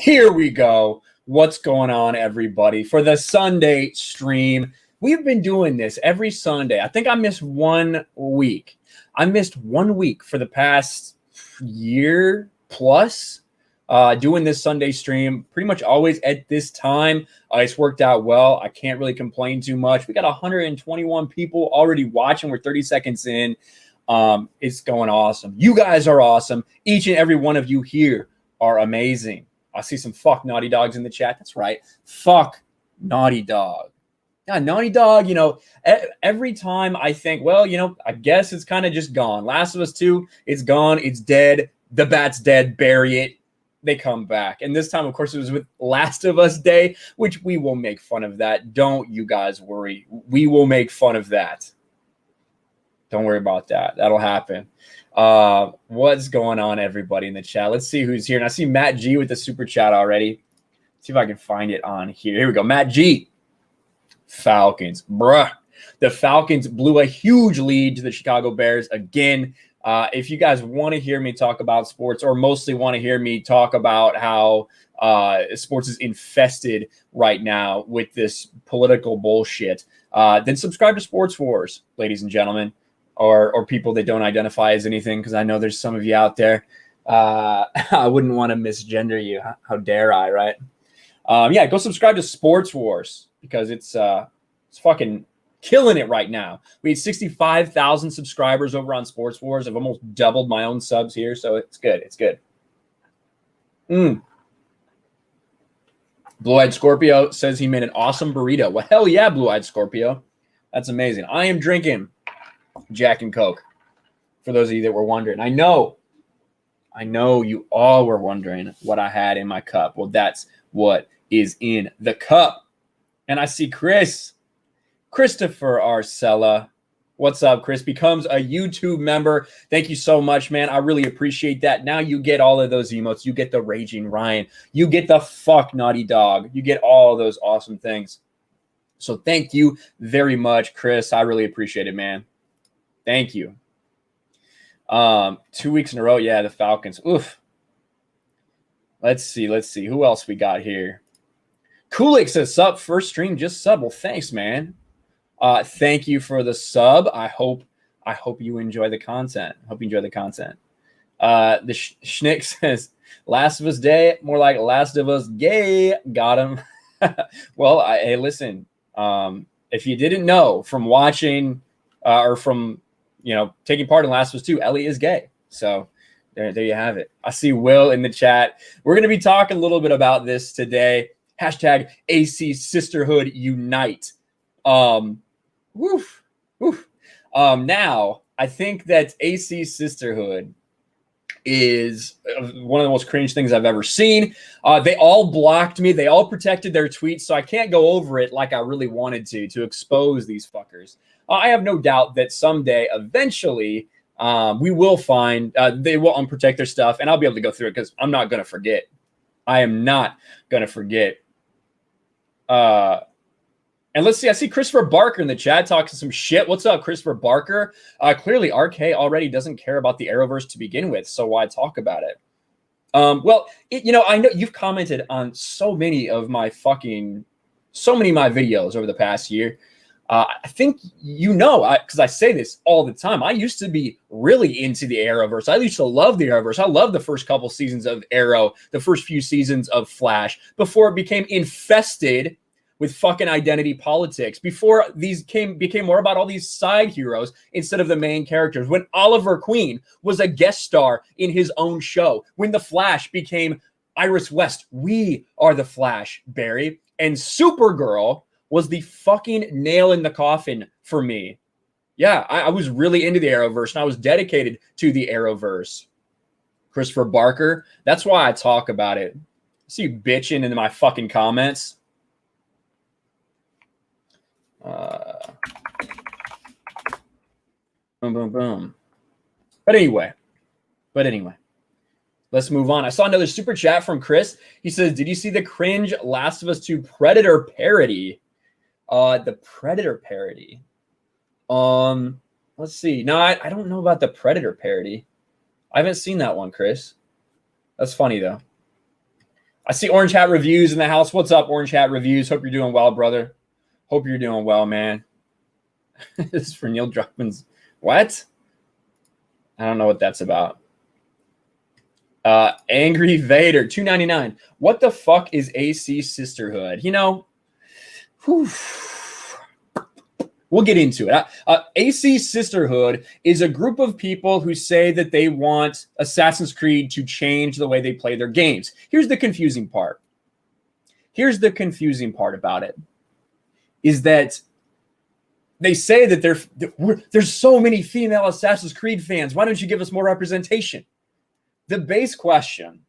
Here we go. What's going on, everybody? For the Sunday stream, we've been doing this every Sunday. I think I missed 1 week. I missed 1 week for the past year plus doing this Sunday stream pretty much always at this time. It's worked out well. I can't really complain too much. We got 121 people already watching. We're 30 seconds in. It's going awesome. You guys are awesome. Each and every one of you here are amazing. I see some fuck Naughty Dogs in the chat. That's right. Fuck Naughty Dog. Yeah, Naughty Dog, you know, every time I think, well, you know, I guess it's kind of just gone. Last of Us 2, it's gone. It's dead. The bat's dead. Bury it. They come back. And this time, of course, it was with Last of Us Day, which we will make fun of that. Don't you guys worry. We will make fun of that. Don't worry about that. That'll happen. What's going on, everybody in the chat? Let's see who's here. And I see Matt G with the super chat already. Let's see if I can find it on here. Here we go. Matt G. Falcons. Bruh. The Falcons blew a huge lead to the Chicago Bears again. If you guys want to hear me talk about sports, or mostly want to hear me talk about how sports is infested right now with this political bullshit, then subscribe to Sports Wars, ladies and gentlemen. Or people that don't identify as anything, because I know there's some of you out there. I wouldn't want to misgender you. How dare I, right? Yeah, go subscribe to Sports Wars because it's fucking killing it right now. We had 65,000 subscribers over on Sports Wars. I've almost doubled my own subs here, so it's good. It's good. Blue-Eyed Scorpio says he made an awesome burrito. Well, hell yeah, Blue-Eyed Scorpio. That's amazing. I am drinking Jack and Coke, for those of you that were wondering. I know you all were wondering what I had in my cup. Well, that's what is in the cup. And I see Christopher Arcella. What's up, Chris? Becomes a YouTube member. Thank you so much, man. I really appreciate that. Now you get all of those emotes. You get the Raging Ryan. You get the fuck Naughty Dog. You get all those awesome things. So thank you very much, Chris. I really appreciate it, man. Thank you. 2 weeks in a row. Yeah, the Falcons. Oof. Let's see. Who else we got here? Kulik says, sub, first stream, just sub. Well, thanks, man. Thank you for the sub. I hope you enjoy the content. The Schnick says, Last of Us Day, more like Last of Us Gay. Got him. Well, hey, listen. If you didn't know from watching or from taking part in Last of Us 2, Ellie is gay. So there you have it. I see Will in the chat. We're going to be talking a little bit about this today. Hashtag AC Sisterhood Unite. Now, I think that AC Sisterhood is one of the most cringe things I've ever seen. They all blocked me. They all protected their tweets, so I can't go over it like I really wanted to expose these fuckers. I have no doubt that someday, eventually, we will find they will unprotect their stuff, and I'll be able to go through it because I'm not going to forget. I am not going to forget. And let's see. I see Christopher Barker in the chat talking some shit. What's up, Christopher Barker? Clearly, RK already doesn't care about the Arrowverse to begin with, so why talk about it? Well, I know you've commented on so many of my videos over the past year. I think because I say this all the time. I used to be really into the Arrowverse. I used to love the Arrowverse. I loved the first couple seasons of Arrow, the first few seasons of Flash, before it became infested with fucking identity politics, before these became more about all these side heroes instead of the main characters. When Oliver Queen was a guest star in his own show, when the Flash became Iris West, we are the Flash, Barry, and Supergirl was the fucking nail in the coffin for me. Yeah, I was really into the Arrowverse, and I was dedicated to the Arrowverse. Christopher Barker, that's why I talk about it. I see you bitching in my fucking comments. Boom, boom, boom. But anyway, let's move on. I saw another super chat from Chris. He says, did you see the cringe Last of Us 2 Predator parody? The Predator parody. Let's see. No, I don't know about the Predator parody. I haven't seen that one, Chris. That's funny, though. I see Orange Hat Reviews in the house. What's up, Orange Hat Reviews? Hope you're doing well, brother. Hope you're doing well, man. This is for Neil Druckmann's. What? I don't know what that's about. Angry Vader, $2.99. What the fuck is AC Sisterhood? You know, whew. We'll get into it. AC Sisterhood is a group of people who say that they want Assassin's Creed to change the way they play their games. Here's the confusing part. Here's the confusing part about it, is that they say that there's so many female Assassin's Creed fans. Why don't you give us more representation? The base question,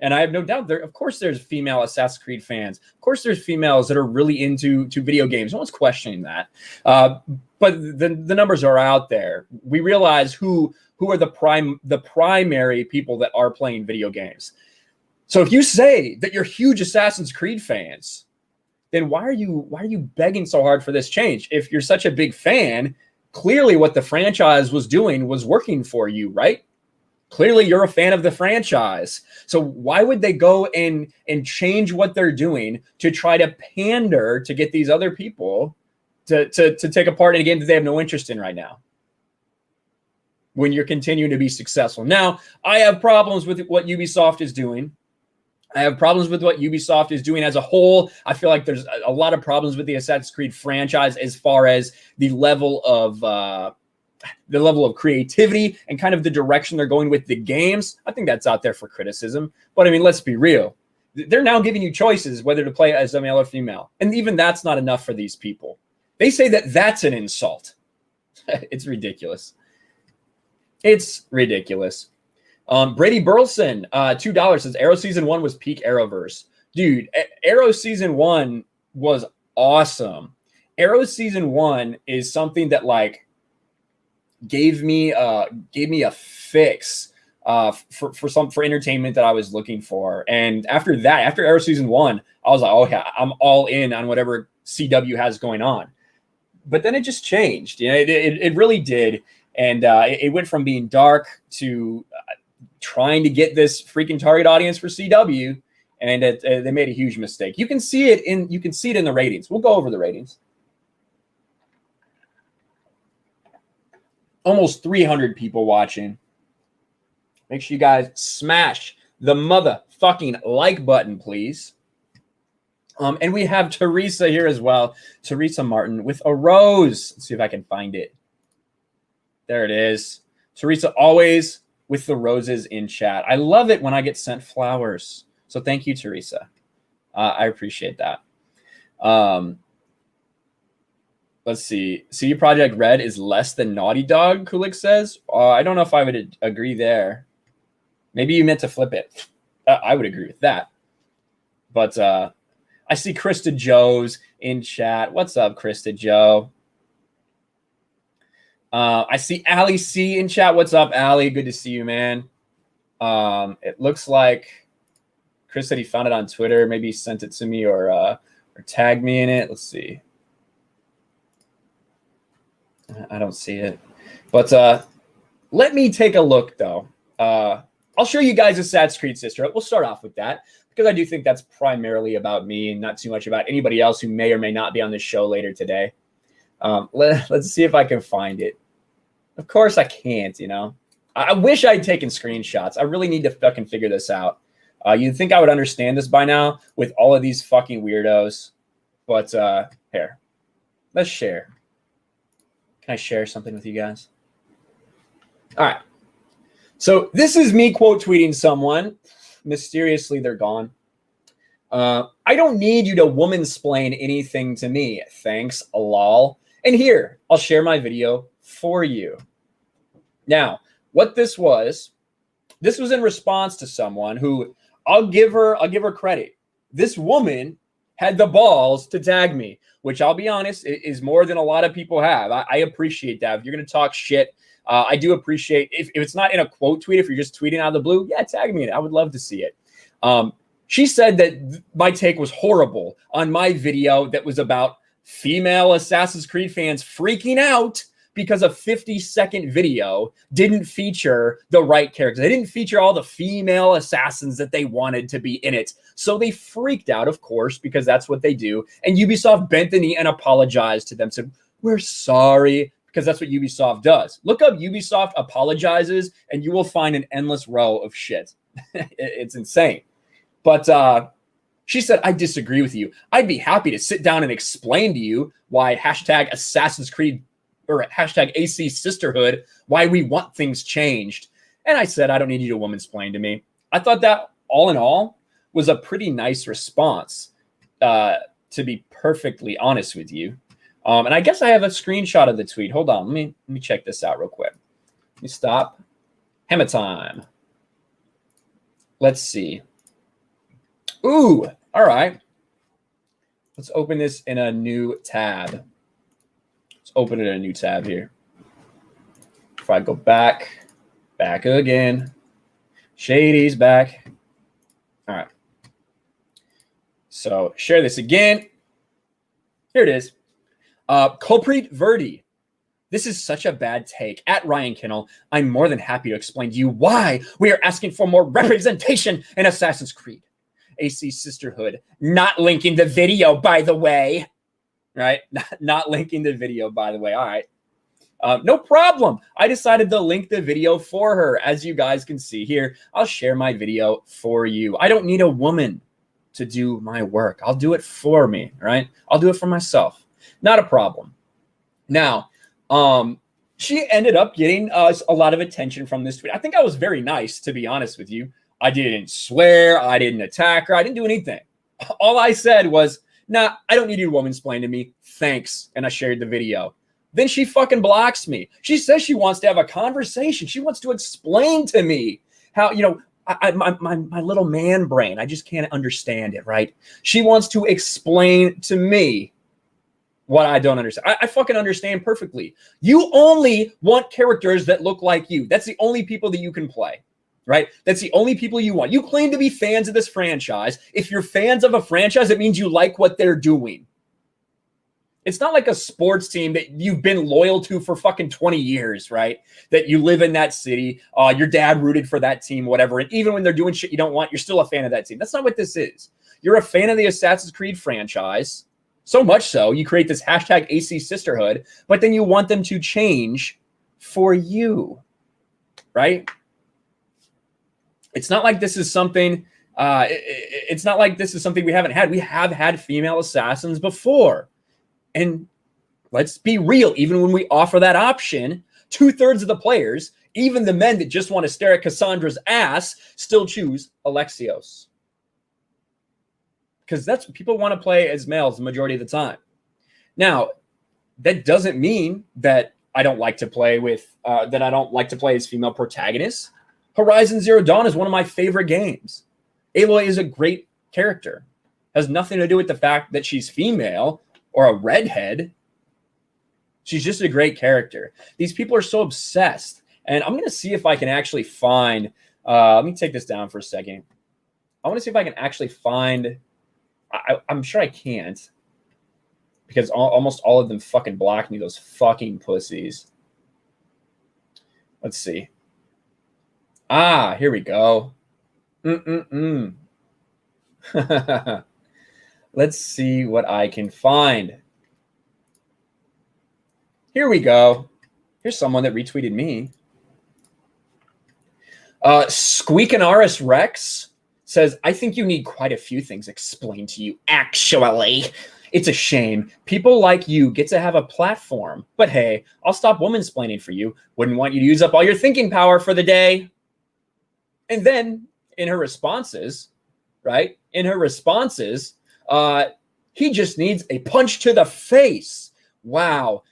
and I have no doubt of course there's female Assassin's Creed fans. Of course there's females that are really into video games. No one's questioning that. But the numbers are out there. We realize who are the primary people that are playing video games. So if you say that you're huge Assassin's Creed fans, then why are you begging so hard for this change? If you're such a big fan, clearly what the franchise was doing was working for you, right? Clearly you're a fan of the franchise. So why would they go and change what they're doing to try to pander to get these other people to take a part in a game that they have no interest in right now, when you're continuing to be successful? Now, I have problems with what Ubisoft is doing. I have problems with what Ubisoft is doing as a whole. I feel like there's a lot of problems with the Assassin's Creed franchise as far as the level of creativity and kind of the direction they're going with the games. I think that's out there for criticism. But I mean, let's be real. They're now giving you choices whether to play as a male or female. And even that's not enough for these people. They say that that's an insult. It's ridiculous. It's ridiculous. Brady Burleson, $2 says Arrow Season 1 was peak Arrowverse. Dude, Arrow Season 1 was awesome. Arrow Season 1 is something that like gave me a fix for entertainment that I was looking for. And after that, after Arrow Season 1, I was like, oh yeah, I'm all in on whatever CW has going on. But then it just changed. You know, it really did. And it went from being dark to trying to get this freaking target audience for CW, and they made a huge mistake. You can see it in the ratings. We'll go over the ratings. Almost 300 people watching. Make sure you guys smash the motherfucking like button, please. And we have Teresa here as well. Teresa Martin with a rose. Let's see if I can find it. There it is. Teresa always with the roses in chat. I love it when I get sent flowers. So thank you, Teresa. I appreciate that. Let's see. CD Projekt Red is less than Naughty Dog, Kulik says. I don't know if I would agree there. Maybe you meant to flip it. I would agree with that. But I see Krista Joe's in chat. What's up, Krista Joe? I see Allie C in chat. What's up, Allie? Good to see you, man. It looks like Chris said he found it on Twitter. Maybe he sent it to me or tagged me in it. Let's see. I don't see it. But let me take a look, though. I'll show you guys Assassin's Creed Sisterhood. We'll start off with that because I do think that's primarily about me and not too much about anybody else who may or may not be on this show later today. Let's see if I can find it. Of course I can't, you know. I wish I'd taken screenshots. I really need to fucking figure this out. You'd think I would understand this by now with all of these fucking weirdos. But here, let's share. Can I share something with you guys? All right. So this is me quote tweeting someone. Mysteriously, they're gone. I don't need you to woman-splain anything to me. Thanks, lol. And here, I'll share my video for you. Now, what this was in response to someone who I'll give her credit. This woman had the balls to tag me, which I'll be honest is more than a lot of people have. I appreciate that. If you're going to talk shit, I do appreciate if it's not in a quote tweet, if you're just tweeting out of the blue, yeah, tag me in it. I would love to see it. She said that my take was horrible on my video that was about female Assassin's Creed fans freaking out because a 50-second video didn't feature the right characters. They didn't feature all the female assassins that they wanted to be in it. So they freaked out, of course, because that's what they do. And Ubisoft bent the knee and apologized to them. Said, we're sorry, because that's what Ubisoft does. Look up Ubisoft apologizes, and you will find an endless row of shit. It's insane. But she said, I disagree with you. I'd be happy to sit down and explain to you why hashtag Assassin's Creed or hashtag AC Sisterhood, why we want things changed. And I said, I don't need you to womansplain to me. I thought that all in all was a pretty nice response, to be perfectly honest with you. And I guess I have a screenshot of the tweet. Hold on. Let me check this out real quick. Let me stop. Hammer time. Let's see. Ooh, all right. Let's open this in a new tab. Let's open it in a new tab here. If I go back again. Shady's back. All right. So share this again. Here it is. Culprit Verdi. This is such a bad take. At Ryan Kinel, I'm more than happy to explain to you why we are asking for more representation in Assassin's Creed. AC Sisterhood, not linking the video, by the way. Right? Not linking the video, by the way. All right. No problem. I decided to link the video for her. As you guys can see here, I'll share my video for you. I don't need a woman to do my work. I'll do it for me, right? I'll do it for myself. Not a problem. Now, she ended up getting a lot of attention from this tweet. I think I was very nice, to be honest with you. I didn't swear. I didn't attack her. I didn't do anything. All I said was, nah, I don't need you to womansplain to me. Thanks. And I shared the video. Then she fucking blocks me. She says she wants to have a conversation. She wants to explain to me how, you know, my little man brain, I just can't understand it, right? She wants to explain to me what I don't understand. I fucking understand perfectly. You only want characters that look like you. That's the only people that you can play, right? That's the only people you want. You claim to be fans of this franchise. If you're fans of a franchise, it means you like what they're doing. It's not like a sports team that you've been loyal to for fucking 20 years, right? That you live in that city, your dad rooted for that team, whatever. And even when they're doing shit you don't want, you're still a fan of that team. That's not what this is. You're a fan of the Assassin's Creed franchise. So much so, you create this hashtag AC Sisterhood, but then you want them to change for you, right? It's not like this is something, it's not like this is something we haven't had. We have had female assassins before. And let's be real, even when we offer that option, 2/3 of the players, even the men that just want to stare at Cassandra's ass, still choose Alexios. Because that's what people want to play as males the majority of the time. Now, that doesn't mean that I don't like to play with, that I don't like to play as female protagonists. Horizon Zero Dawn is one of my favorite games. Aloy is a great character. Has nothing to do with the fact that she's female or a redhead. She's just a great character. These people are so obsessed. And I'm going to see if I can actually find, let me take this down for a second. I want to see if I can actually find, I'm sure I can't, because almost all of them fucking blocked me, those fucking pussies. Let's see. Ah, here we go. Let's see what I can find. Here we go. Here's someone that retweeted me. Squeakinaris Rex says, I think you need quite a few things explained to you, actually. It's a shame. People like you get to have a platform. But hey, I'll stop womansplaining for you. Wouldn't want you to use up all your thinking power for the day. And then in her responses, right? In her responses, he just needs a punch to the face. Wow.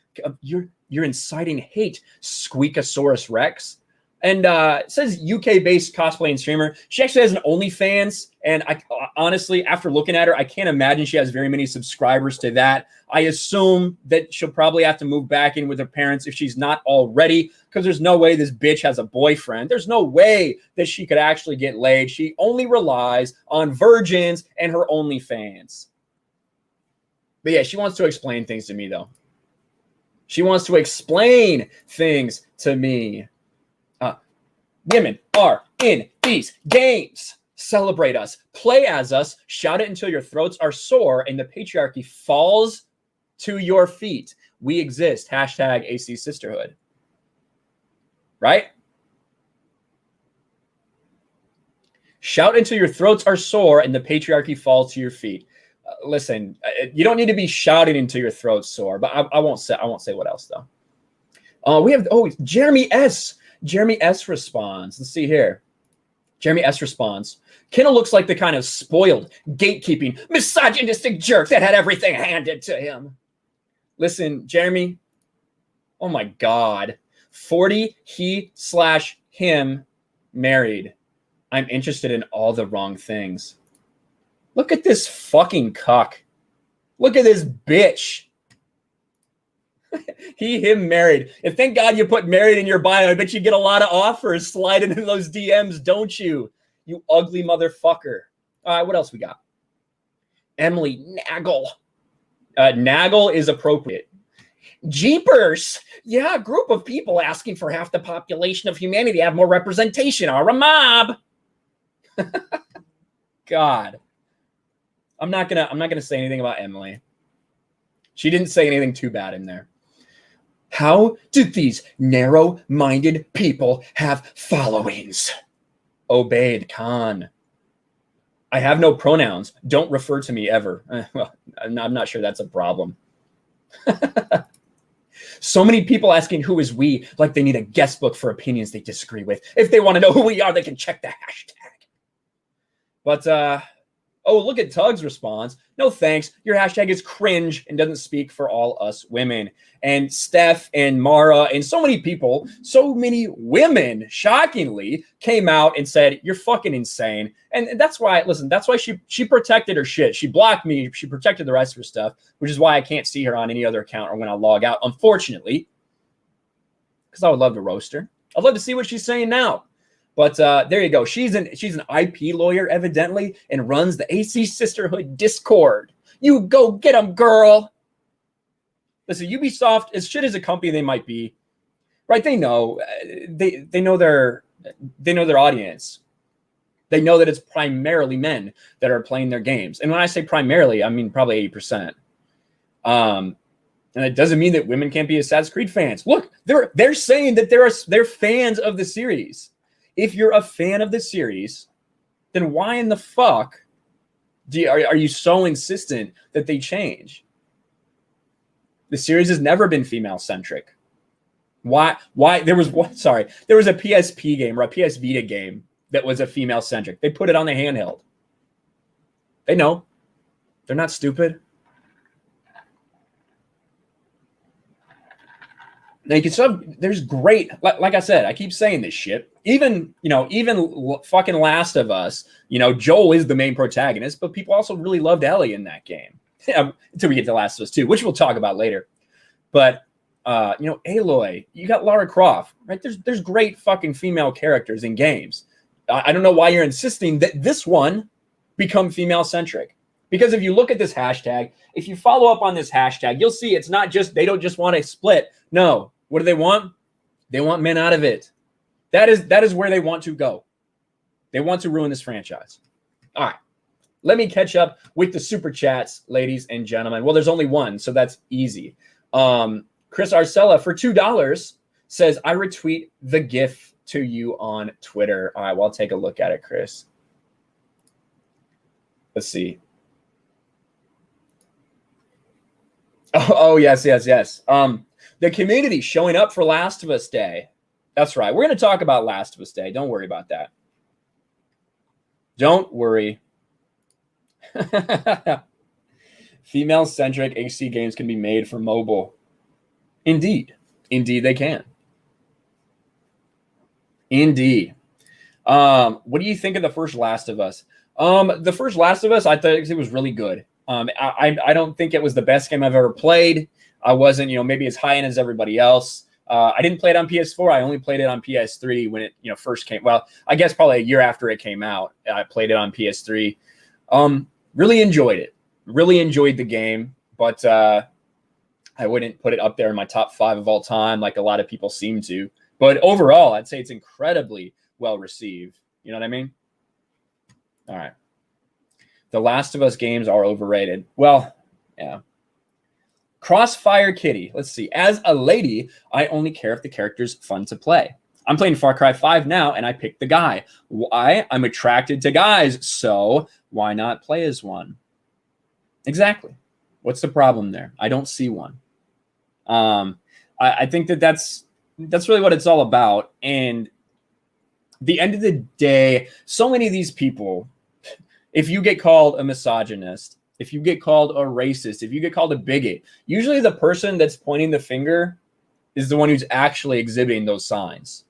You're inciting hate, Squeakasaurus Rex. And it says UK-based cosplay and streamer. She actually has an OnlyFans, and I honestly, after looking at her, I can't imagine she has very many subscribers to that. I assume that she'll probably have to move back in with her parents if she's not already, because there's no way this bitch has a boyfriend. There's no way that she could actually get laid. She only relies on virgins and her OnlyFans. But yeah, she wants to explain things to me, though. She wants to explain things to me. Women are in these games. Celebrate us. Play as us. Shout it until your throats are sore and the patriarchy falls to your feet. We exist. Hashtag AC Sisterhood. Right? Shout until your throats are sore and the patriarchy falls to your feet. Listen, you don't need to be shouting until your throat's sore, but I won't say what else though. We have Jeremy S. Jeremy S responds. Let's see here. Jeremy S responds. Kinel looks like the kind of spoiled, gatekeeping, misogynistic jerk that had everything handed to him. Listen, Jeremy. Oh my God. 40 he/him married. I'm interested in all the wrong things. Look at this fucking cuck. Look at this bitch. Him married. And thank God you put married in your bio. I bet you get a lot of offers sliding into those DMs, don't you? You ugly motherfucker. All right, what else we got? Emily Nagel. Nagel is appropriate. Jeepers. Yeah, a group of people asking for half the population of humanity to have more representation are a mob. God. I'm not gonna say anything about Emily. She didn't say anything too bad in there. How do these narrow-minded people have followings? Obeyed Khan. I have no pronouns. Don't refer to me ever. Well, I'm not sure that's a problem. So many people asking who is we, like they need a guest book for opinions they disagree with. If they want to know who we are, they can check the hashtag. But, oh, look at Tug's response. No thanks. Your hashtag is cringe and doesn't speak for all us women. And Steph and Mara and so many people, so many women, shockingly, came out and said, you're fucking insane. And that's why, listen, that's why she protected her shit. She blocked me. She protected the rest of her stuff, which is why I can't see her on any other account or when I log out, unfortunately, because I would love to roast her. I'd love to see what she's saying now. But there you go. She's an IP lawyer, evidently, and runs the AC Sisterhood Discord. You go get them, girl. Listen, Ubisoft, as shit as a company they might be, right? They know they know their audience. They know that it's primarily men that are playing their games. And when I say primarily, I mean probably 80%. And it doesn't mean that women can't be Assassin's Creed fans. Look, they're saying that they're fans of the series. If you're a fan of the series, then why in the fuck are you so insistent that they change? The series has never been female-centric. Why? There was a PSP game or a PS Vita game that was a female-centric. They put it on the handheld. They know. They're not stupid. Now you can there's great, like I said, I keep saying this shit. Even fucking Last of Us, Joel is the main protagonist, but people also really loved Ellie in that game. Until we get to Last of Us 2, which we'll talk about later. But Aloy, you got Lara Croft, right? There's great fucking female characters in games. I don't know why you're insisting that this one become female centric. Because if you look at this hashtag, if you follow up on this hashtag, you'll see it's not just, they don't just want a split. No. What do they want? They want men out of it. That is where they want to go. They want to ruin this franchise. All right. Let me catch up with the super chats, ladies and gentlemen. Well, there's only one, so that's easy. Chris Arcella for $2 says, I retweet the GIF to you on Twitter. All right, well, I'll take a look at it, Chris. Let's see. Oh, yes. The community showing up for Last of Us Day. That's right. We're going to talk about Last of Us Day. Don't worry about that. Don't worry. Female-centric AC games can be made for mobile. Indeed. Indeed, they can. Indeed. What do you think of the first Last of Us? The first Last of Us, I thought it was really good. I don't think it was the best game I've ever played. I wasn't, maybe as high end as everybody else. I didn't play it on PS4. I only played it on PS3 when it, first came. Well, I guess probably a year after it came out, I played it on PS3. Really enjoyed it. Really enjoyed the game, but I wouldn't put it up there in my top 5 of all time like a lot of people seem to. But overall, I'd say it's incredibly well received. You know what I mean? All right. The Last of Us games are overrated. Well, yeah. Crossfire Kitty. Let's see. As a lady, I only care if the character's fun to play. I'm playing Far Cry 5 now, and I picked the guy. Why? I'm attracted to guys, so why not play as one? Exactly. What's the problem there? I don't see one. I think that's really what it's all about. And the end of the day, so many of these people, if you get called a misogynist, if you get called a racist, if you get called a bigot, usually the person that's pointing the finger is the one who's actually exhibiting those signs.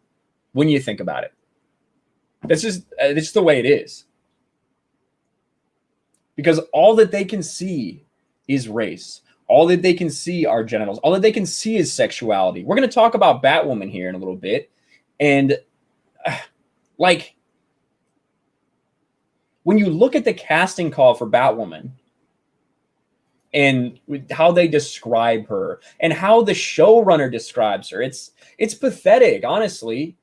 When you think about it, it's the way it is. Because all that they can see is race. All that they can see are genitals. All that they can see is sexuality. We're going to talk about Batwoman here in a little bit. And like, when you look at the casting call for Batwoman and how they describe her and how the showrunner describes her, it's pathetic, honestly,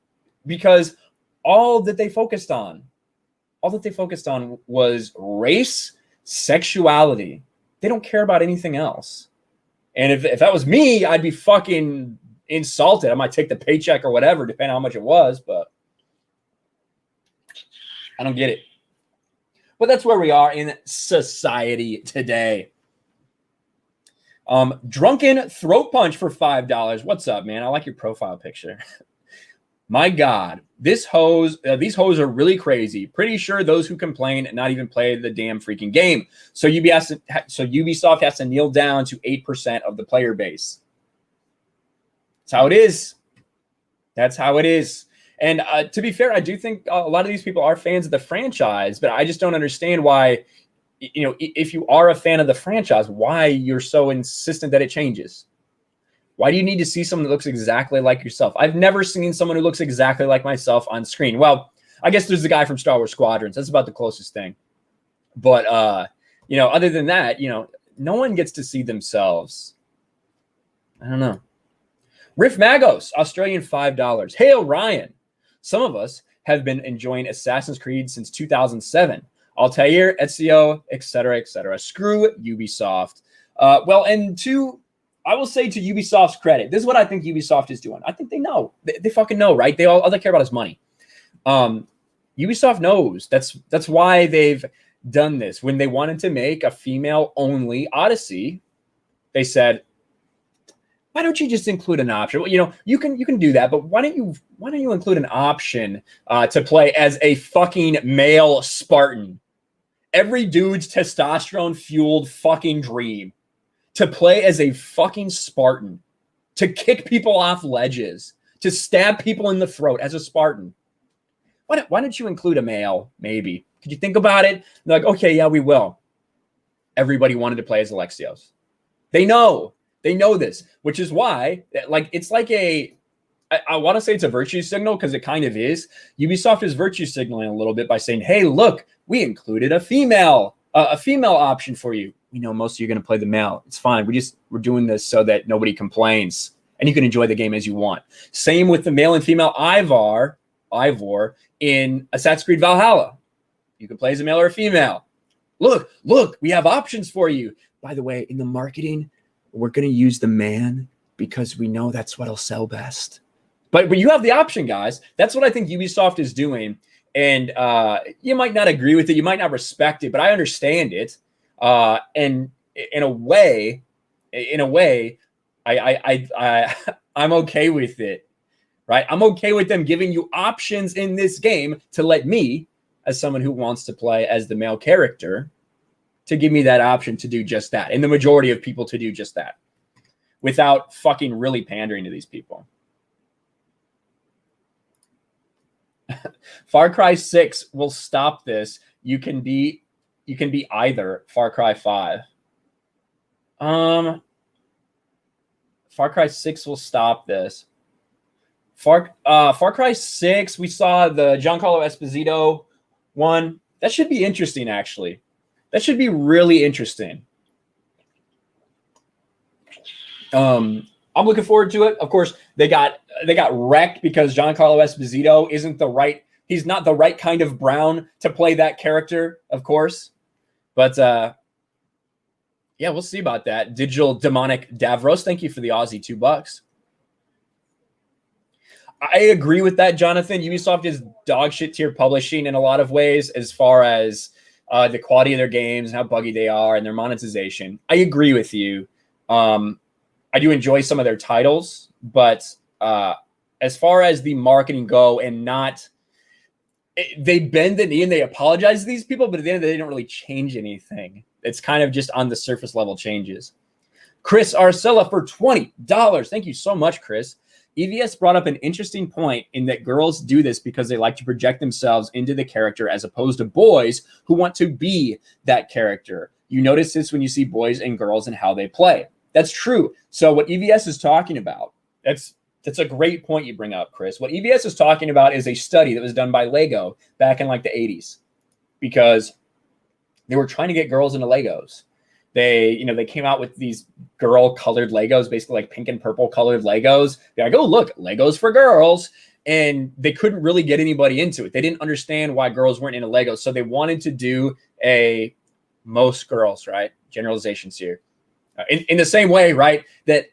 because all that they focused on was race, sexuality. They don't care about anything else. And if that was me, I'd be fucking insulted. I might take the paycheck or whatever, depending on how much it was, but I don't get it. But that's where we are in society today. Drunken Throat Punch for $5. What's up, man? I like your profile picture. My God, these hoes are really crazy. Pretty sure those who complain not even play the damn freaking game. So Ubisoft has to kneel down to 8% of the player base. That's how it is. That's how it is. And to be fair, I do think a lot of these people are fans of the franchise, but I just don't understand why, you know, if you are a fan of the franchise, why you're so insistent that it changes. Why do you need to see someone that looks exactly like yourself? I've never seen someone who looks exactly like myself on screen. Well, I guess there's the guy from Star Wars Squadrons. That's about the closest thing. But, you know, other than that, you know, no one gets to see themselves. I don't know. Riff Magos, Australian $5. Hail Ryan. Some of us have been enjoying Assassin's Creed since 2007. Altair, Ezio, etc., etc. Screw Ubisoft. Well, and I will say to Ubisoft's credit, this is what I think Ubisoft is doing. I think they know. They fucking know, right? All they care about is money. Ubisoft knows. That's why they've done this. When they wanted to make a female-only Odyssey, they said, why don't you just include an option? Well, you know, you can do that, but why don't you include an option to play as a fucking male Spartan? Every dude's testosterone-fueled fucking dream. To play as a fucking Spartan, to kick people off ledges, to stab people in the throat as a Spartan. Why don't you include a male, maybe? Could you think about it? They're like, okay, yeah, we will. Everybody wanted to play as Alexios. They know this, which is why, like, it's like I want to say it's a virtue signal because it kind of is. Ubisoft is virtue signaling a little bit by saying, hey, look, we included a female option for you. We know most of you are going to play the male. It's fine. We're doing this so that nobody complains and you can enjoy the game as you want. Same with the male and female Ivor in Assassin's Creed Valhalla. You can play as a male or a female. Look, we have options for you. By the way, in the marketing, we're going to use the man because we know that's what'll sell best. But you have the option, guys. That's what I think Ubisoft is doing. And you might not agree with it. You might not respect it, but I understand it. And in a way, I'm okay with it, right? I'm okay with them giving you options in this game to let me, as someone who wants to play as the male character, to give me that option to do just that. And the majority of people to do just that without fucking really pandering to these people. Far Cry 6 will stop this. You can be either Far Cry 5. Far Cry 6 will stop this. Far Cry 6, we saw the Giancarlo Esposito one. That should be interesting, actually. That should be really interesting. I'm looking forward to it. Of course, they got wrecked because Giancarlo Esposito isn't the right. He's not the right kind of brown to play that character, of course. But yeah, we'll see about that. Digital Demonic Davros, thank you for the Aussie $2. I agree with that, Jonathan. Ubisoft is dog shit tier publishing in a lot of ways as far as the quality of their games and how buggy they are and their monetization. I agree with you. I do enjoy some of their titles, but as far as the marketing go and not, they bend the knee and they apologize to these people, but at the end of the day, they don't really change anything. It's kind of just on the surface level changes. Chris Arcella for $20. Thank you so much, Chris. EVS brought up an interesting point in that girls do this because they like to project themselves into the character as opposed to boys who want to be that character. You notice this when you see boys and girls and how they play. That's true. So what EVS is talking about, that's a great point you bring up, Chris. What EVS is talking about is a study that was done by Lego back in like the 80s because they were trying to get girls into Legos. They came out with these girl colored Legos, basically like pink and purple colored Legos. They're like, oh, look, Legos for girls. And they couldn't really get anybody into it. They didn't understand why girls weren't into Legos. So they wanted to do most girls, right? Generalizations here. In the same way, right, that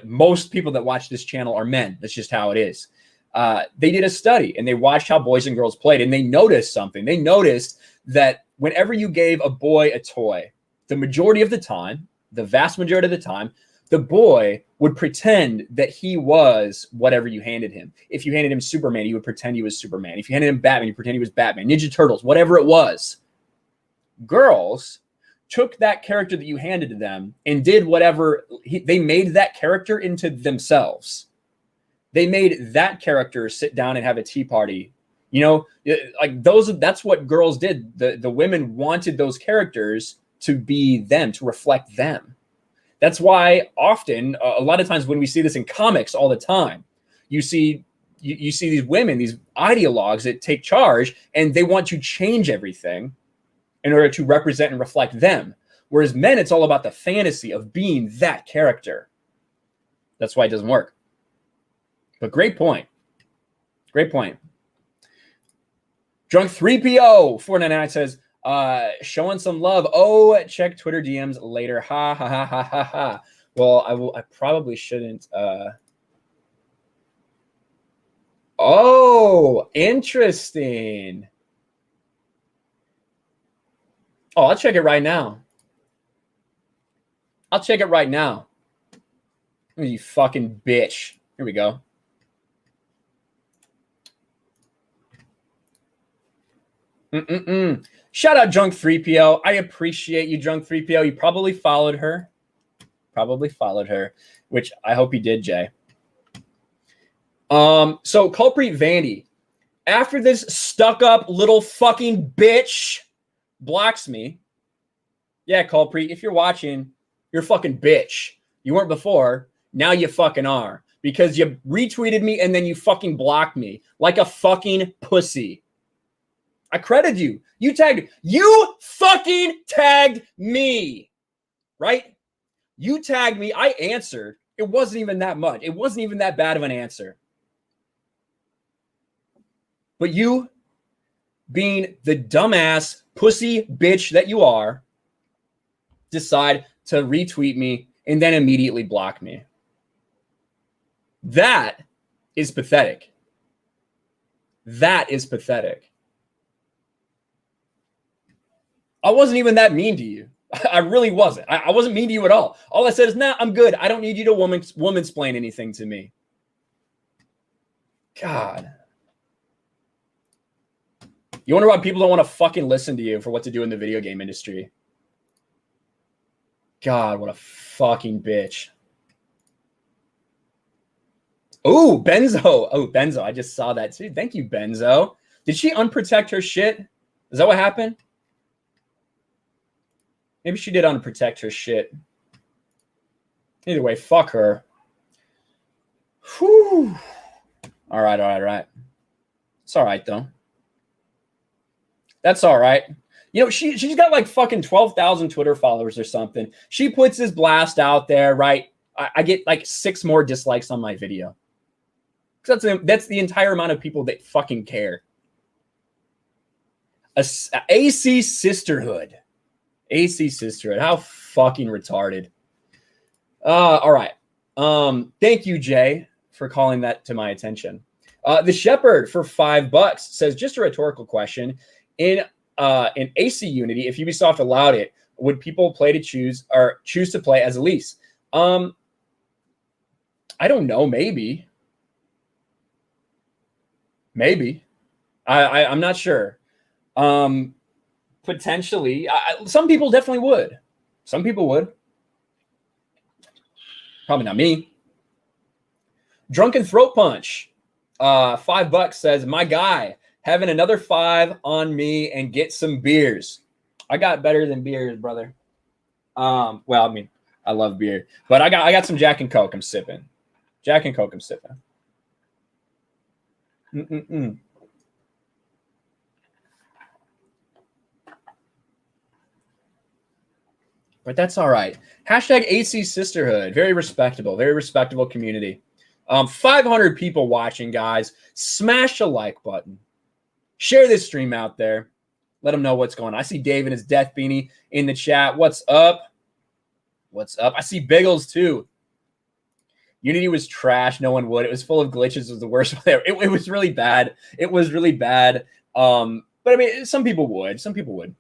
most people that watch this channel are men. That's just how it is. They did a study and they watched how boys and girls played and they noticed something. They noticed that whenever you gave a boy a toy, the majority of the time, the vast majority of the time, the boy would pretend that he was whatever you handed him. If you handed him Superman, he would pretend he was Superman. If you handed him Batman, he would pretend he was Batman. Ninja Turtles, whatever it was. Girls took that character that you handed to them and did whatever. They made that character into themselves. They made that character sit down and have a tea party. You know, like that's what girls did. The women wanted those characters to be them, to reflect them. That's why often, a lot of times when we see this in comics all the time, you see these women, these ideologues that take charge and they want to change everything in order to represent and reflect them. Whereas men, it's all about the fantasy of being that character. That's why it doesn't work. But great point. Great point. Drunk 3PO 499 says, showing some love. Oh, check Twitter DMs later. Ha ha ha ha ha ha. Well, I probably shouldn't. Oh, interesting. Oh, I'll check it right now. I'll check it right now. You fucking bitch. Here we go. Shout out Drunk 3PO. I appreciate you, Drunk 3PO. You probably followed her. Which I hope you did, Jay. So Culprit Vandy, after this stuck-up little fucking bitch blocks me. Yeah, Culprit, if you're watching, you're a fucking bitch. You weren't before. Now you fucking are. Because you retweeted me and then you fucking blocked me like a fucking pussy. I credited you. You fucking tagged me, right? You tagged me. I answered. It wasn't even that much. It wasn't even that bad of an answer. But you, being the dumbass pussy bitch that you are, decide to retweet me and then immediately block me. That is pathetic. That is pathetic. I wasn't even that mean to you. I really wasn't. I wasn't mean to you at all. All I said is, nah, I'm good. I don't need you to woman-splain anything to me. God. You wonder why people don't want to fucking listen to you for what to do in the video game industry. God, what a fucking bitch. Oh, Benzo. Oh, Benzo. I just saw that too. Thank you, Benzo. Did she unprotect her shit? Is that what happened? Maybe she did unprotect her shit. Either way, fuck her. Whew. All right. It's all right, though. That's all right. You know, she's got like fucking 12,000 Twitter followers or something. She puts this blast out there, right? I get like 6 more dislikes on my video. That's the entire amount of people that fucking care. AC Sisterhood. AC Sisterhood. How fucking retarded. All right. Thank you, Jay, for calling that to my attention. The Shepherd for $5 says, just a rhetorical question. In AC Unity, if Ubisoft allowed it, would people choose to play as Elise? I don't know. Maybe. I'm not sure. Potentially. Some people definitely would. Some people would. Probably not me. Drunken Throat Punch. $5 says, my guy, having another 5 on me and get some beers. I got better than beers, brother. Well, I mean, I love beer, but I got some Jack and Coke I'm sipping. Jack and Coke I'm sipping. But that's all right. Hashtag AC Sisterhood. Very respectable community. 500 people watching, guys. Smash a like button. Share this stream out there. Let them know what's going on. I see Dave and his death beanie in the chat. What's up? What's up? I see Biggles too. Unity was trash. No one would. It was full of glitches. It was the worst one ever. It was really bad. It was really bad. But I mean, some people would. Some people would.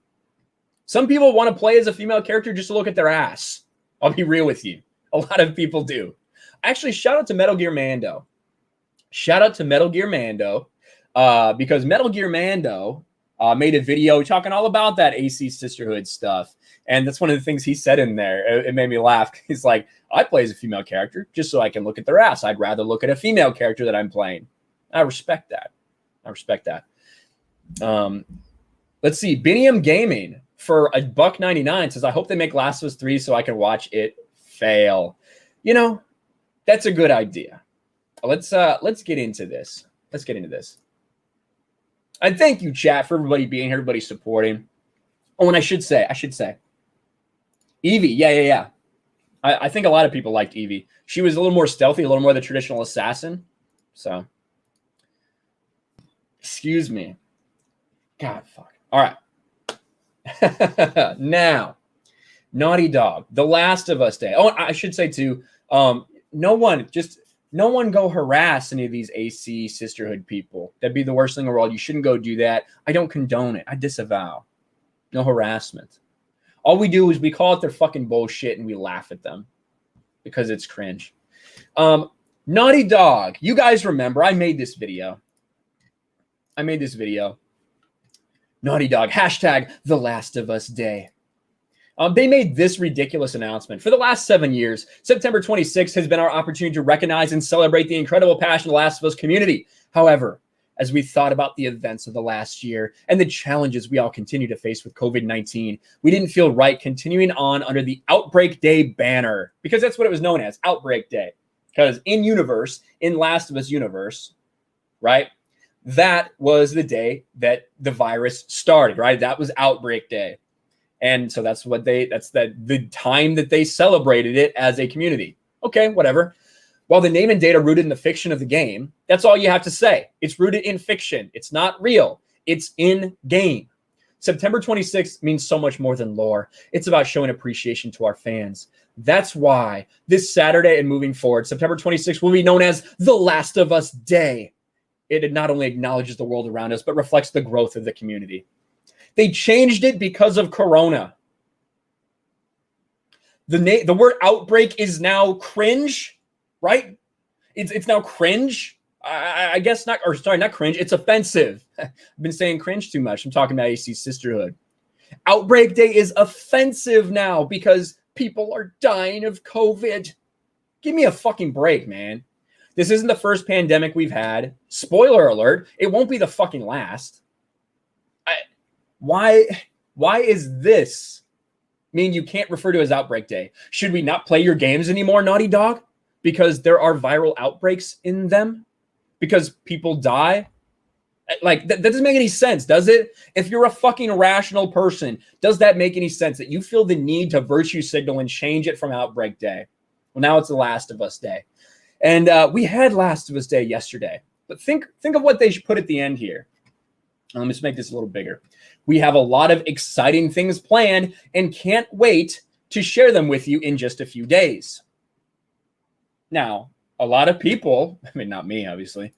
Some people want to play as a female character just to look at their ass. I'll be real with you. A lot of people do. Actually, shout out to Metal Gear Mando. Shout out to Metal Gear Mando. Because Metal Gear Mando made a video talking all about that AC Sisterhood stuff. And that's one of the things he said in there. It made me laugh. He's like, I play as a female character just so I can look at their ass. I'd rather look at a female character that I'm playing. I respect that. Let's see. Binium Gaming for $1.99 says, I hope they make Last of Us 3 so I can watch it fail. You know, that's a good idea. Let's get into this. And thank you, chat, for everybody being here, everybody supporting. Oh, and I should say, Evie, yeah. I think a lot of people liked Evie. She was a little more stealthy, a little more the traditional assassin. So, excuse me. God, fuck. All right. Now, Naughty Dog, The Last of Us Day. Oh, I should say too, no one go harass any of these AC Sisterhood people. That'd be the worst thing in the world. You shouldn't go do that. I don't condone it. I disavow. No harassment. All we do is we call it their fucking bullshit and we laugh at them because it's cringe. Naughty Dog. You guys remember, I made this video. Naughty Dog. Hashtag The Last of Us Day. They made this ridiculous announcement. For the last 7 years, September 26th has been our opportunity to recognize and celebrate the incredible passion of the Last of Us community. However, as we thought about the events of the last year and the challenges we all continue to face with COVID-19, we didn't feel right continuing on under the Outbreak Day banner, because that's what it was known as, Outbreak Day. Because in Last of Us universe, right, that was the day that the virus started, right? That was Outbreak Day. And so that's the time that they celebrated it as a community. Okay, whatever. While the name and data rooted in the fiction of the game, that's all you have to say. It's rooted in fiction. It's not real. It's in game. September 26th means so much more than lore. It's about showing appreciation to our fans. That's why this Saturday and moving forward, September 26th will be known as The Last of Us Day. It not only acknowledges the world around us, but reflects the growth of the community. They changed it because of Corona. The word outbreak is now cringe, right? It's now cringe. I guess not, or sorry, not cringe. It's offensive. I've been saying cringe too much. I'm talking about AC Sisterhood. Outbreak Day is offensive now because people are dying of COVID. Give me a fucking break, man. This isn't the first pandemic we've had. Spoiler alert, it won't be the fucking last. Why is this mean you can't refer to as Outbreak Day? Should we not play your games anymore, Naughty Dog? Because there are viral outbreaks in them? Because people die? Like, that doesn't make any sense, does it? If you're a fucking rational person, does that make any sense that you feel the need to virtue signal and change it from Outbreak Day? Well, now it's The Last of Us Day. And we had Last of Us Day yesterday. But think of what they should put at the end here. Let me just make this a little bigger. We have a lot of exciting things planned and can't wait to share them with you in just a few days. Now, a lot of people, I mean, not me, obviously,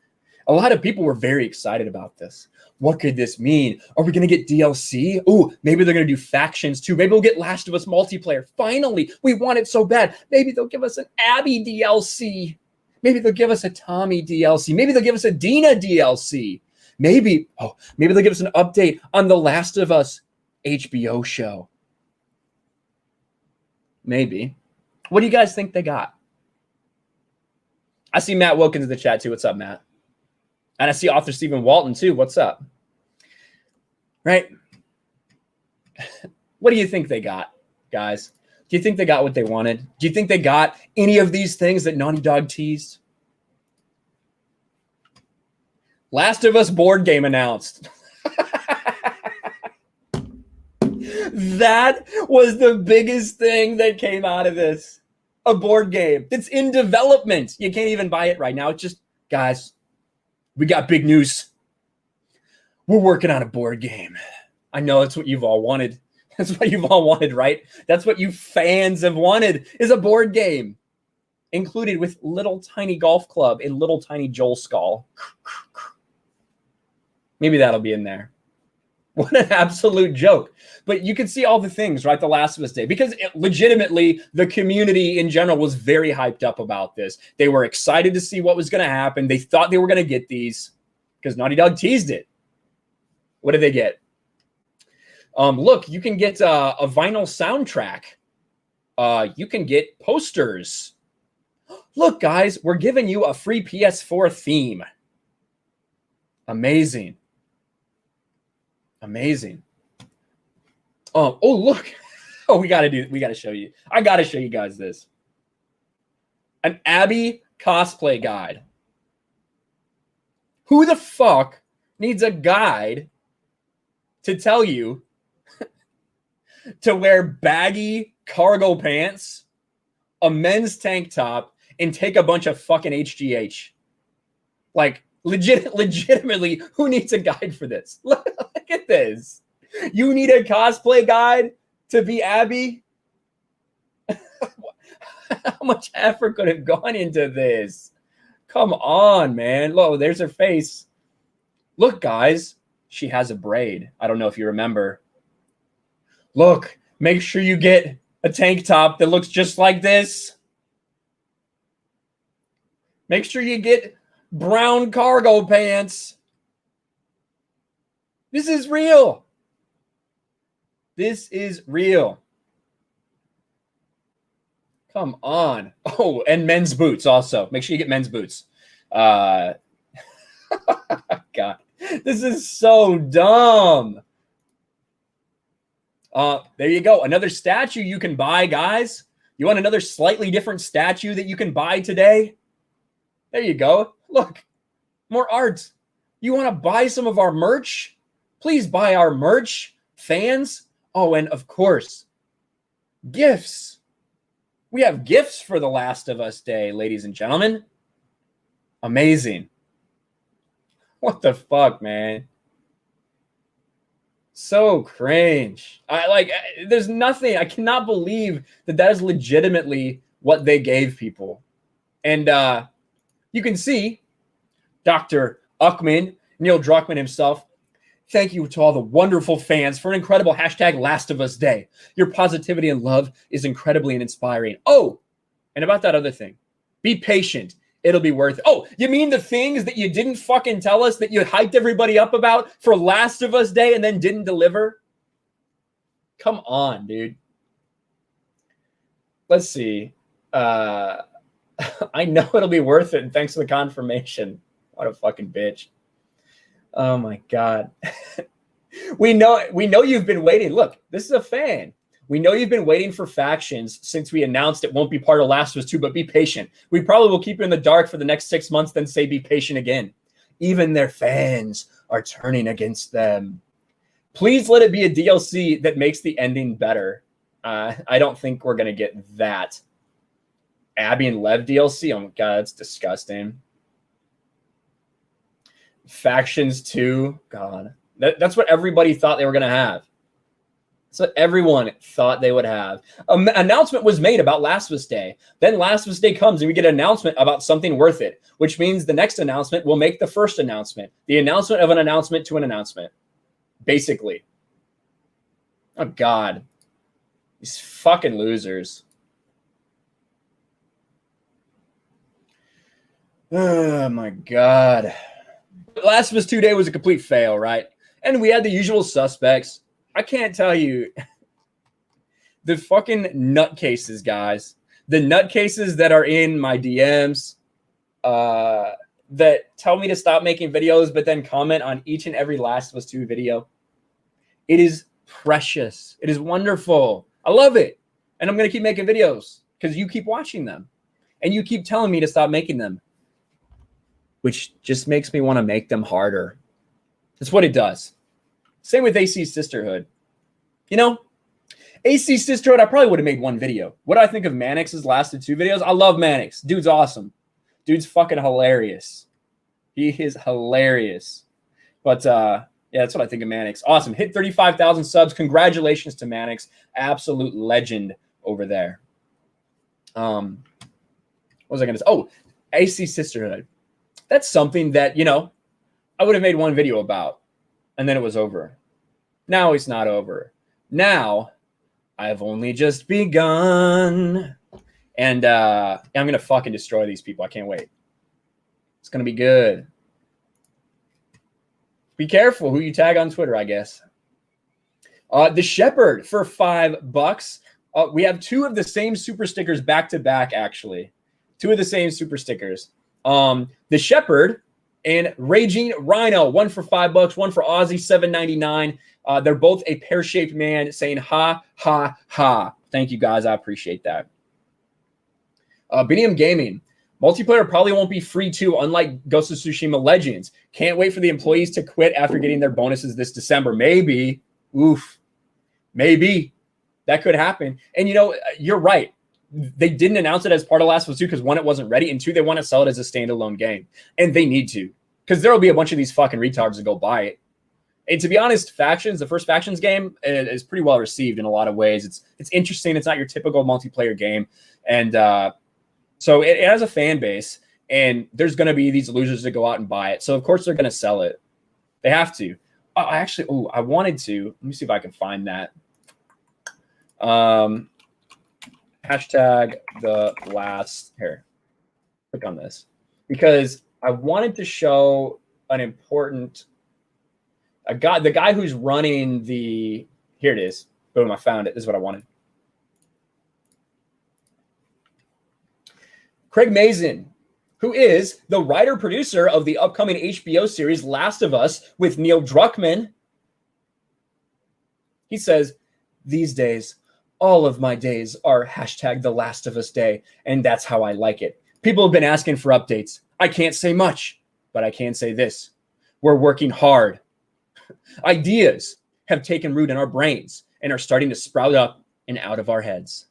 a lot of people were very excited about this. What could this mean? Are we going to get DLC? Ooh, maybe they're going to do factions too. Maybe we'll get Last of Us multiplayer. Finally, we want it so bad. Maybe they'll give us an Abby DLC. Maybe they'll give us a Tommy DLC. Maybe they'll give us a Dina DLC. Maybe they'll give us an update on the Last of Us HBO show. Maybe. What do you guys think they got? I see Matt Wilkins in the chat too. What's up, Matt? And I see author Stephen Walton too. What's up? Right? What do you think they got, guys? Do you think they got what they wanted? Do you think they got any of these things that Naughty Dog teased? Last of Us board game announced. That was the biggest thing that came out of this. A board game that's in development. You can't even buy it right now. It's just, guys, we got big news. We're working on a board game. I know it's what you've all wanted. That's what you've all wanted, right? That's what you fans have wanted, is a board game. Included with little tiny golf club and little tiny Joel Skull. Maybe that'll be in there. What an absolute joke. But you can see all the things, right? The Last of Us Day. Because legitimately, the community in general was very hyped up about this. They were excited to see what was going to happen. They thought they were going to get these because Naughty Dog teased it. What did they get? Look, you can get a vinyl soundtrack. You can get posters. Look, guys, we're giving you a free PS4 theme. Amazing. Amazing. Oh, look. Oh, we got to show you. I got to show you guys this. An Abby cosplay guide. Who the fuck needs a guide to tell you to wear baggy cargo pants, a men's tank top, and take a bunch of fucking HGH? Like, legitimately, who needs a guide for this? Look at this. You need a cosplay guide to be Abby? How much effort could have gone into this? Come on, man. Look, there's her face. Look, guys. She has a braid. I don't know if you remember. Look, make sure you get a tank top that looks just like this. Make sure you get brown cargo pants. This is real. This is real. Come on. Oh, and men's boots also. Make sure you get men's boots. God, this is so dumb. There you go. Another statue you can buy, guys. You want another slightly different statue that you can buy today? There you go. Look, more art. You want to buy some of our merch? Please buy our merch, fans. Oh, and of course, gifts. We have gifts for The Last of Us Day, ladies and gentlemen. Amazing. What the fuck, man? So cringe. There's nothing. I cannot believe that is legitimately what they gave people. And you can see Dr. Uckman, Neil Druckmann himself. Thank you to all the wonderful fans for an incredible hashtag Last of Us Day. Your positivity and love is incredibly inspiring. Oh, and about that other thing. Be patient. It'll be worth it. Oh, you mean the things that you didn't fucking tell us that you hyped everybody up about for Last of Us Day and then didn't deliver? Come on, dude. Let's see. I know it'll be worth it, and thanks for the confirmation. What a fucking bitch. Oh my God. We know you've been waiting. Look, this is a fan. We know you've been waiting for factions since we announced it won't be part of Last of Us 2, but be patient. We probably will keep you in the dark for the next 6 months, then say be patient again. Even their fans are turning against them. Please let it be a DLC that makes the ending better. I don't think we're going to get that. Abby and Lev DLC. Oh my god, that's disgusting. Factions 2. God. That's what everybody thought they were going to have. That's what everyone thought they would have. An announcement was made about Last of Us Day. Then Last of Us Day comes and we get an announcement about something worth it, which means the next announcement will make the first announcement. The announcement of an announcement to an announcement. Basically. Oh, God. These fucking losers. Oh, my God. Last of Us 2 Day was a complete fail, right? And we had the usual suspects. I can't tell you. The fucking nutcases, guys. The nutcases that are in my DMs that tell me to stop making videos, but then comment on each and every Last of Us 2 video. It is precious. It is wonderful. I love it. And I'm going to keep making videos because you keep watching them. And you keep telling me to stop making them. Which just makes me want to make them harder. That's what it does. Same with AC Sisterhood. You know, AC Sisterhood, I probably would have made one video. What do I think of Mannix's last 2 videos? I love Mannix. Dude's awesome. Dude's fucking hilarious. He is hilarious. But, yeah, that's what I think of Mannix. Awesome. Hit 35,000 subs. Congratulations to Mannix. Absolute legend over there. What was I going to say? Oh, AC Sisterhood. That's something that, you know, I would have made one video about, and then it was over. Now it's not over. Now I've only just begun. And I'm going to fucking destroy these people. I can't wait. It's going to be good. Be careful who you tag on Twitter, I guess. The Shepherd for $5. We have 2 of the same super stickers back to back, actually. 2 of the same super stickers. The Shepherd and Raging Rhino, one for $5, one for Aussie, $7.99. They're both a pear-shaped man saying ha, ha, ha. Thank you, guys. I appreciate that. Binium Gaming. Multiplayer probably won't be free, too, unlike Ghost of Tsushima Legends. Can't wait for the employees to quit after getting their bonuses this December. Maybe. Oof. Maybe. That could happen. And, you know, you're right. They didn't announce it as part of Last of Us 2 because 1, it wasn't ready, and 2, they want to sell it as a standalone game. And they need to, because there will be a bunch of these fucking retards that go buy it. And to be honest, Factions, the first Factions game is pretty well received in a lot of ways. It's interesting. It's not your typical multiplayer game. And so it has a fan base, and there's going to be these losers that go out and buy it. So, of course, they're going to sell it. They have to. I wanted to. Let me see if I can find that. Hashtag the last here. Click on this because I wanted to show an important the guy who's running the here it is. Boom, I found it. This is what I wanted. Craig Mazin, who is the writer producer of the upcoming HBO series Last of Us with Neil Druckmann. He says, these days all of my days are hashtag The Last of Us Day, and that's how I like it. People have been asking for updates. I can't say much, but I can say this. We're working hard. Ideas have taken root in our brains and are starting to sprout up and out of our heads.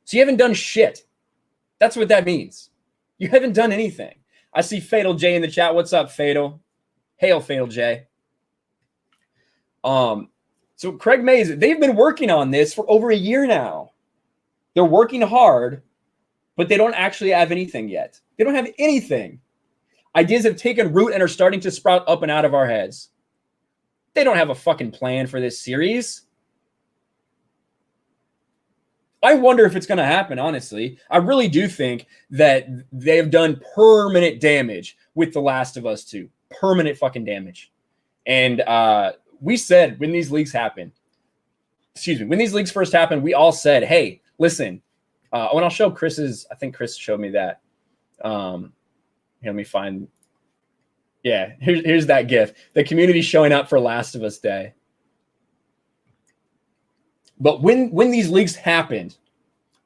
So you haven't done shit. That's what that means. You haven't done anything. I see Fatal J in the chat. What's up, Fatal? Hail, Fatal J. So Craig Mays, they've been working on this for over a year now. They're working hard, but they don't actually have anything yet. They don't have anything. Ideas have taken root and are starting to sprout up and out of our heads. They don't have a fucking plan for this series. I wonder if it's going to happen, honestly. I really do think that they have done permanent damage with The Last of Us 2. Permanent fucking damage. And we said when these leaks happened, when these leaks first happened, we all said, hey, listen, when I'll show Chris's, I think Chris showed me that. Here, let me find. Yeah, here's that GIF. The community showing up for Last of Us Day. But when these leaks happened,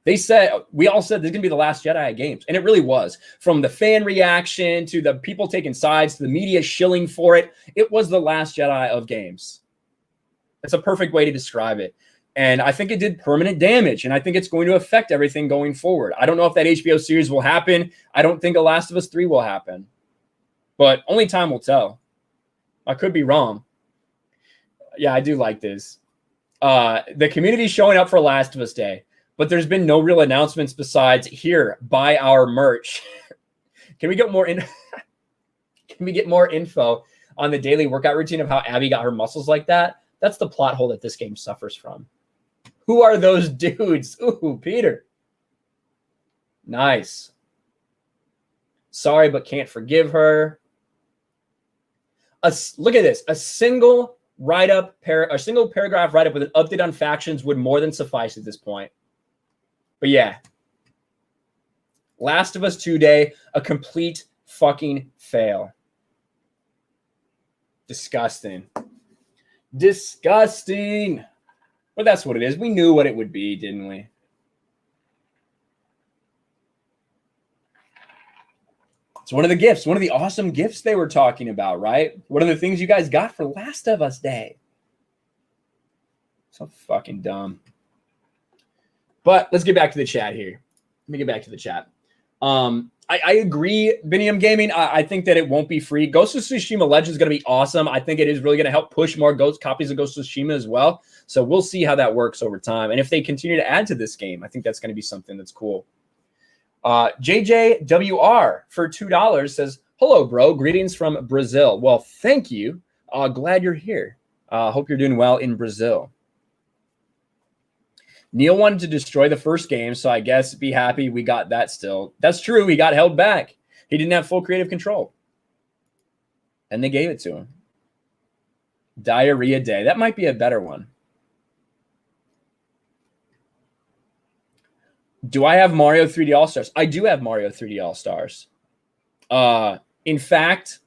we all said this is going to be the last Jedi games. And it really was. From the fan reaction to the people taking sides to the media shilling for it, it was the last Jedi of games. It's a perfect way to describe it. And I think it did permanent damage, and I think it's going to affect everything going forward. I don't know if that HBO series will happen. I don't think The Last of Us 3 will happen. But only time will tell. I could be wrong. Yeah, I do like this. The community's showing up for Last of Us Day, but there's been no real announcements besides here, buy our merch. Can we get more Can we get more info on the daily workout routine of how Abby got her muscles like that? That's the plot hole that this game suffers from. Who are those dudes? Ooh, Peter. Nice. Sorry, but can't forgive her. Look at this. A single write-up, a single paragraph write-up with an update on factions would more than suffice at this point. But yeah. Last of Us 2 Day, a complete fucking fail. Disgusting. Disgusting. But that's what it is. We knew what it would be, didn't we? It's one of the gifts, one of the awesome gifts they were talking about, right? One of the things you guys got for Last of Us Day. So fucking dumb. But let's get back to the chat here. Let me get back to the chat. I agree, Binium Gaming. I think that it won't be free. Ghost of Tsushima Legends is going to be awesome. I think it is really going to help push more copies of Ghost of Tsushima as well. So we'll see how that works over time. And if they continue to add to this game, I think that's going to be something that's cool. JJWR for $2 says, hello, bro. Greetings from Brazil. Well, thank you. Glad you're here. Hope you're doing well in Brazil. Neil wanted to destroy the first game, so I guess be happy we got that still. That's true. He got held back. He didn't have full creative control. And they gave it to him. Diarrhea Day. That might be a better one. Do I have Mario 3D All-Stars? I do have Mario 3D All-Stars. In fact,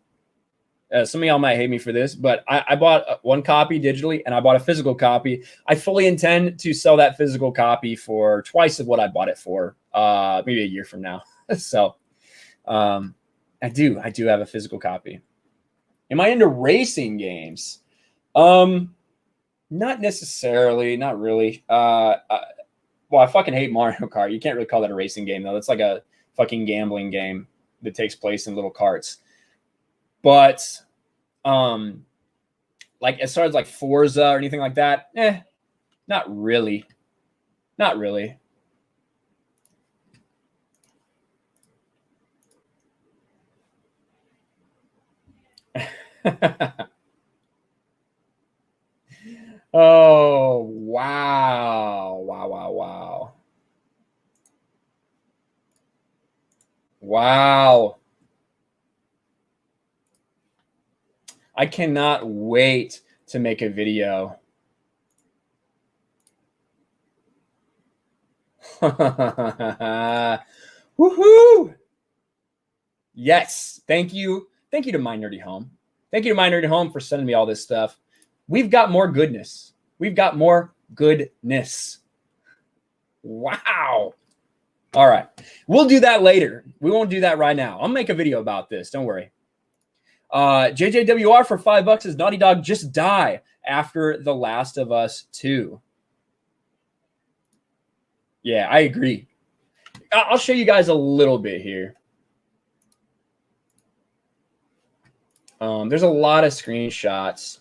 some of y'all might hate me for this, but I bought one copy digitally and I bought a physical copy. I fully intend to sell that physical copy for twice of what I bought it for, maybe a year from now. So I do have a physical copy. Am I into racing games? Not necessarily, not really. Well, I fucking hate Mario Kart. You can't really call that a racing game, though. It's like a fucking gambling game that takes place in little carts. But, like, as far as, like, Forza or anything like that, not really. Not really. Oh, wow. Wow. Wow. I cannot wait to make a video. Woohoo! Yes. Thank you. Thank you to My Nerdy Home. Thank you to My Nerdy Home for sending me all this stuff. We've got more goodness. We've got more goodness. Wow. All right. We'll do that later. We won't do that right now. I'll make a video about this. Don't worry. JJWR for $5 says Naughty Dog just die after The Last of Us 2. Yeah, I agree. I'll show you guys a little bit here. There's a lot of screenshots.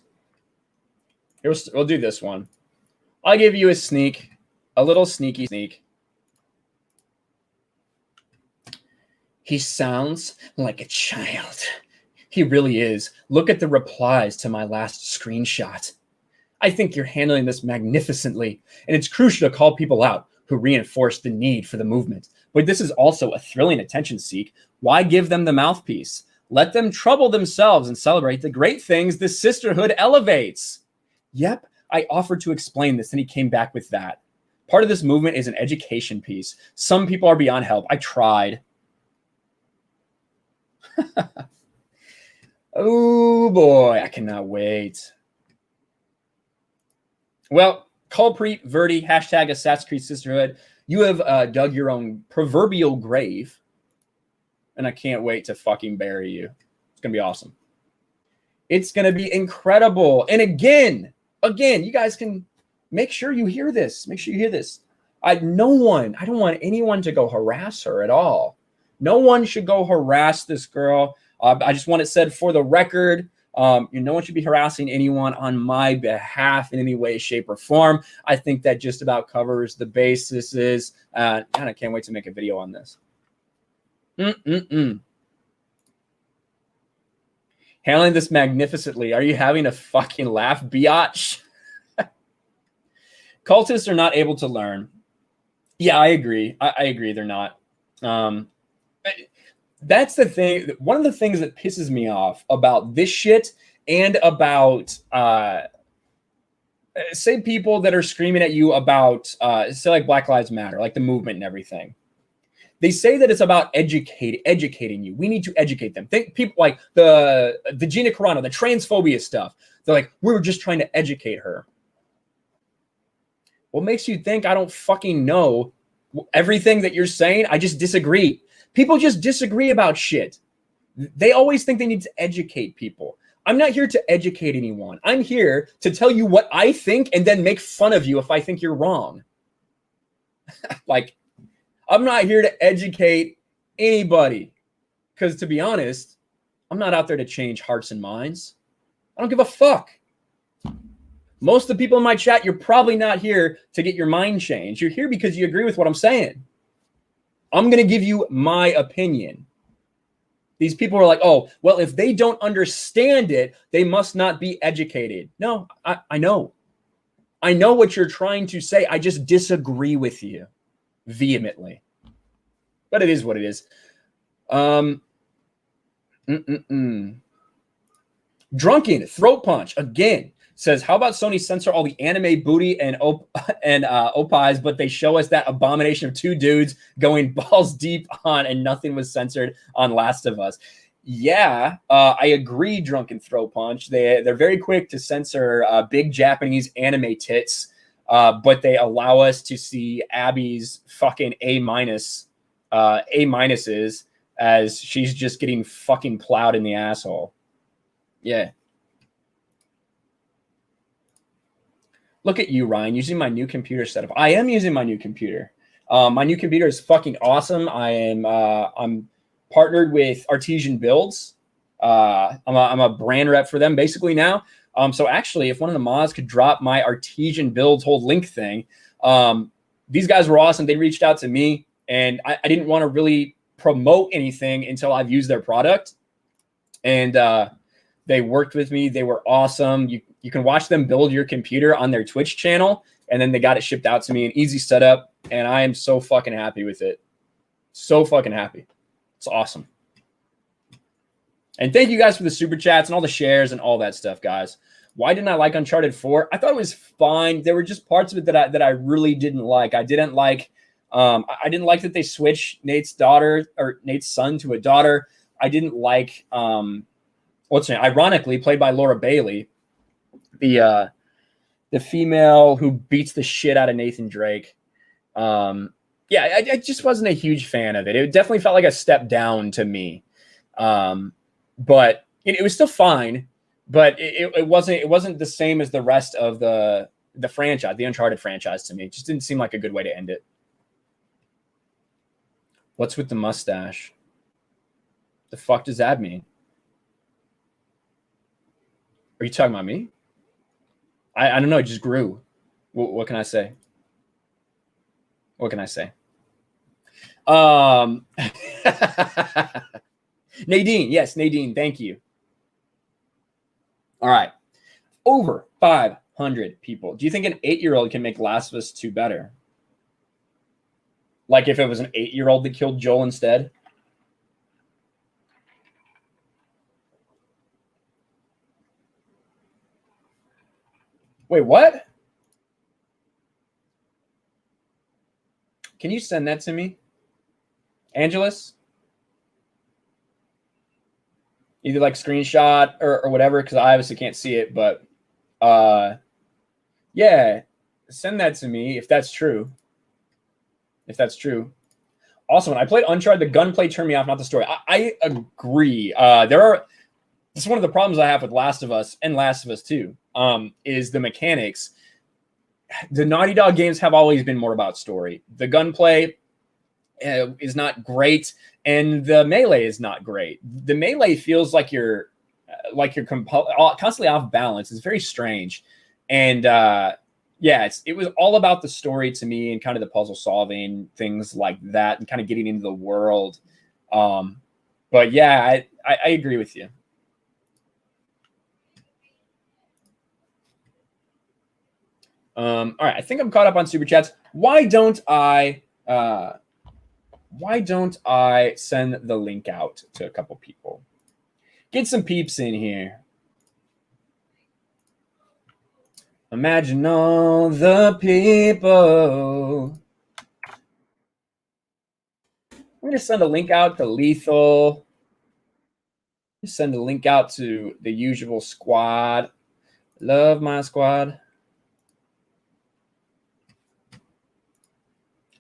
Here, we'll do this one. I'll give you a sneak, a little sneaky sneak. He sounds like a child. He really is. Look at the replies to my last screenshot. I think you're handling this magnificently, and it's crucial to call people out who reinforce the need for the movement. But this is also a thrilling attention seek. Why give them the mouthpiece? Let them trouble themselves and celebrate the great things this sisterhood elevates. Yep, I offered to explain this, and he came back with that. Part of this movement is an education piece. Some people are beyond help. I tried. Oh, boy, I cannot wait. Well, Culpreet, Verdi, hashtag Assassin's Creed Sisterhood. You have dug your own proverbial grave, and I can't wait to fucking bury you. It's going to be awesome. It's going to be incredible. And again, you guys can make sure you hear this. Make sure you hear this. I don't want anyone to go harass her at all. No one should go harass this girl. I just want it said for the record. No one should be harassing anyone on my behalf in any way, shape, or form. I think that just about covers the bases. And I can't wait to make a video on this. Handling this magnificently. Are you having a fucking laugh, biatch? Cultists are not able to learn. Yeah, I agree. I agree they're not. That's the thing. One of the things that pisses me off about this shit and about say people that are screaming at you about say like Black Lives Matter, like the movement and everything. They say that it's about educating you. We need to educate them. Think people like the Gina Carano, the transphobia stuff. They're like, we were just trying to educate her. What makes you think I don't fucking know everything that you're saying? I just disagree. People just disagree about shit. They always think they need to educate people. I'm not here to educate anyone. I'm here to tell you what I think and then make fun of you if I think you're wrong. Like, I'm not here to educate anybody because, to be honest, I'm not out there to change hearts and minds. I don't give a fuck. Most of the people in my chat, you're probably not here to get your mind changed. You're here because you agree with what I'm saying. I'm going to give you my opinion. These people are like, oh, well, if they don't understand it, they must not be educated. No, I know. I know what you're trying to say. I just disagree with you vehemently. But it is what it is. Drunken Throat Punch again says, how about Sony censor all the anime booty and opis, but they show us that abomination of two dudes going balls deep on and nothing was censored on Last of Us. Yeah, I agree, Drunken Throat Punch. They're very quick to censor big Japanese anime tits, but they allow us to see Abby's fucking A minuses as she's just getting fucking plowed in the asshole. Yeah. Look at you, Ryan, using my new computer setup. I am using my new computer. My new computer is fucking awesome. I'm partnered with Artesian Builds. I'm a brand rep for them basically now. So actually, if one of the mods could drop my Artesian Builds whole link thing, these guys were awesome. They reached out to me, and I didn't want to really promote anything until I've used their product. And they worked with me. They were awesome. You can watch them build your computer on their Twitch channel, and then they got it shipped out to me, an easy setup, and I am so fucking happy with it. So fucking happy. It's awesome. And thank you guys for the super chats and all the shares and all that stuff, guys. Why didn't I like Uncharted 4? I thought it was fine. There were just parts of it that I really didn't like. I didn't like that they switched Nate's son to a daughter. I didn't like what's her name? Ironically, played by Laura Bailey, the female who beats the shit out of Nathan Drake. Yeah, I just wasn't a huge fan of it. It definitely felt like a step down to me. But it was still fine. But it wasn't the same as the rest of the franchise, the Uncharted franchise to me. It just didn't seem like a good way to end it. What's with the mustache? The fuck does that mean? Are you talking about me? I don't know. It just grew. What can I say? What can I say? Nadine. Yes, Nadine. Thank you. All right. Over 500 people. Do you think an 8-year-old can make Last of Us 2 better? Like if it was an 8-year-old that killed Joel instead? Wait, what? Can you send that to me? Angelus? Either like screenshot or whatever, because I obviously can't see it, but yeah, send that to me if that's true. If that's true. Also, when I played Uncharted, the gunplay turned me off, not the story. I agree. This is one of the problems I have with Last of Us and Last of Us 2, is the mechanics. the Naughty Dog games have always been more about story. The gunplay is not great, and the melee is not great. The melee feels like you're constantly off balance. It's very strange, and yeah, it was all about the story to me, and kind of the puzzle solving, things like that, and kind of getting into the world. But yeah, I agree with you. All right, I think I'm caught up on super chats. Why don't I send the link out to a couple people? Get some peeps in here. Imagine all the people. I'm going to send a link out to Lethal. Just send a link out to the usual squad. Love my squad.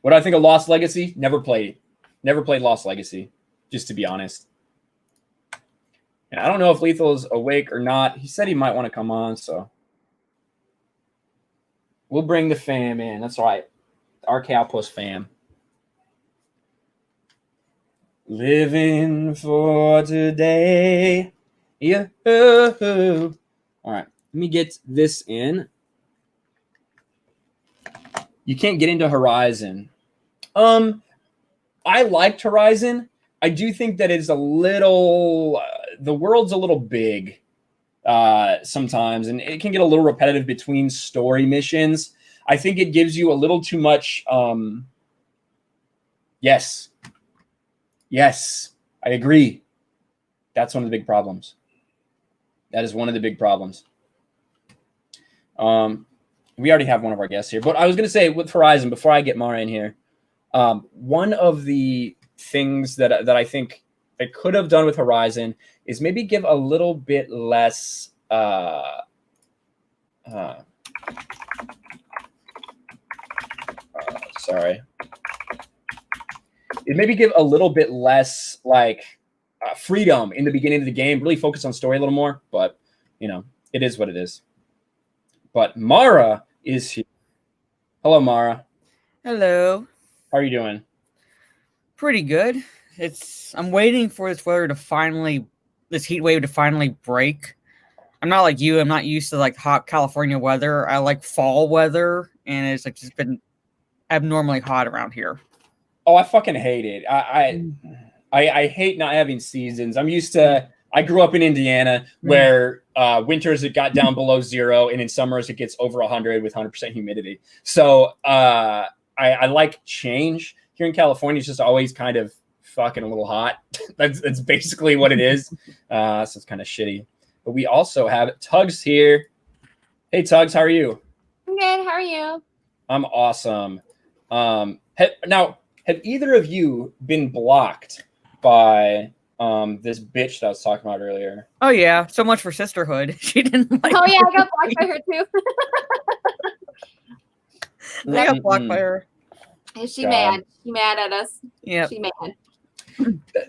What do I think of Lost Legacy? Never played Lost Legacy, just to be honest. And I don't know if Lethal's awake or not. He said he might want to come on, so we'll bring the fam in. That's right. The RK Outpost fam. Living for today. Yeah. All right. Let me get this in. You can't get into Horizon. I liked Horizon. I do think that it's a little the world's a little big sometimes, and it can get a little repetitive between story missions. I think it gives you a little too much yes, I agree. That's one of the big problems. That is one of the big problems. We already have one of our guests here, but I was going to say with Horizon, before I get Mara in here, one of the things that I think they could have done with Horizon is maybe give a little bit less sorry. It maybe give a little bit less like freedom in the beginning of the game, really focus on story a little more, but you know, it is what it is. But Mara is here. Hello, Mara. Hello. How are you doing? Pretty good. I'm waiting for this heat wave to finally break. I'm not like you. I'm not used to like hot California weather. I like fall weather, and it's like just been abnormally hot around here. Oh, I fucking hate it. I hate not having seasons. I'm used to. I grew up in Indiana where winters it got down below 0, and in summers it gets over 100 with 100% humidity. So I like change. Here in California, it's just always kind of fucking a little hot. That's basically what it is. So it's kind of shitty. But we also have Tugs here. Hey, Tugs, how are you? I'm good. How are you? I'm awesome. Now, have either of you been blocked by this bitch that I was talking about earlier? Oh yeah, so much for sisterhood. She didn't like. Oh yeah, I got blocked by her too. I got blocked by her. Is she mad? She mad at us? Yeah. She mad.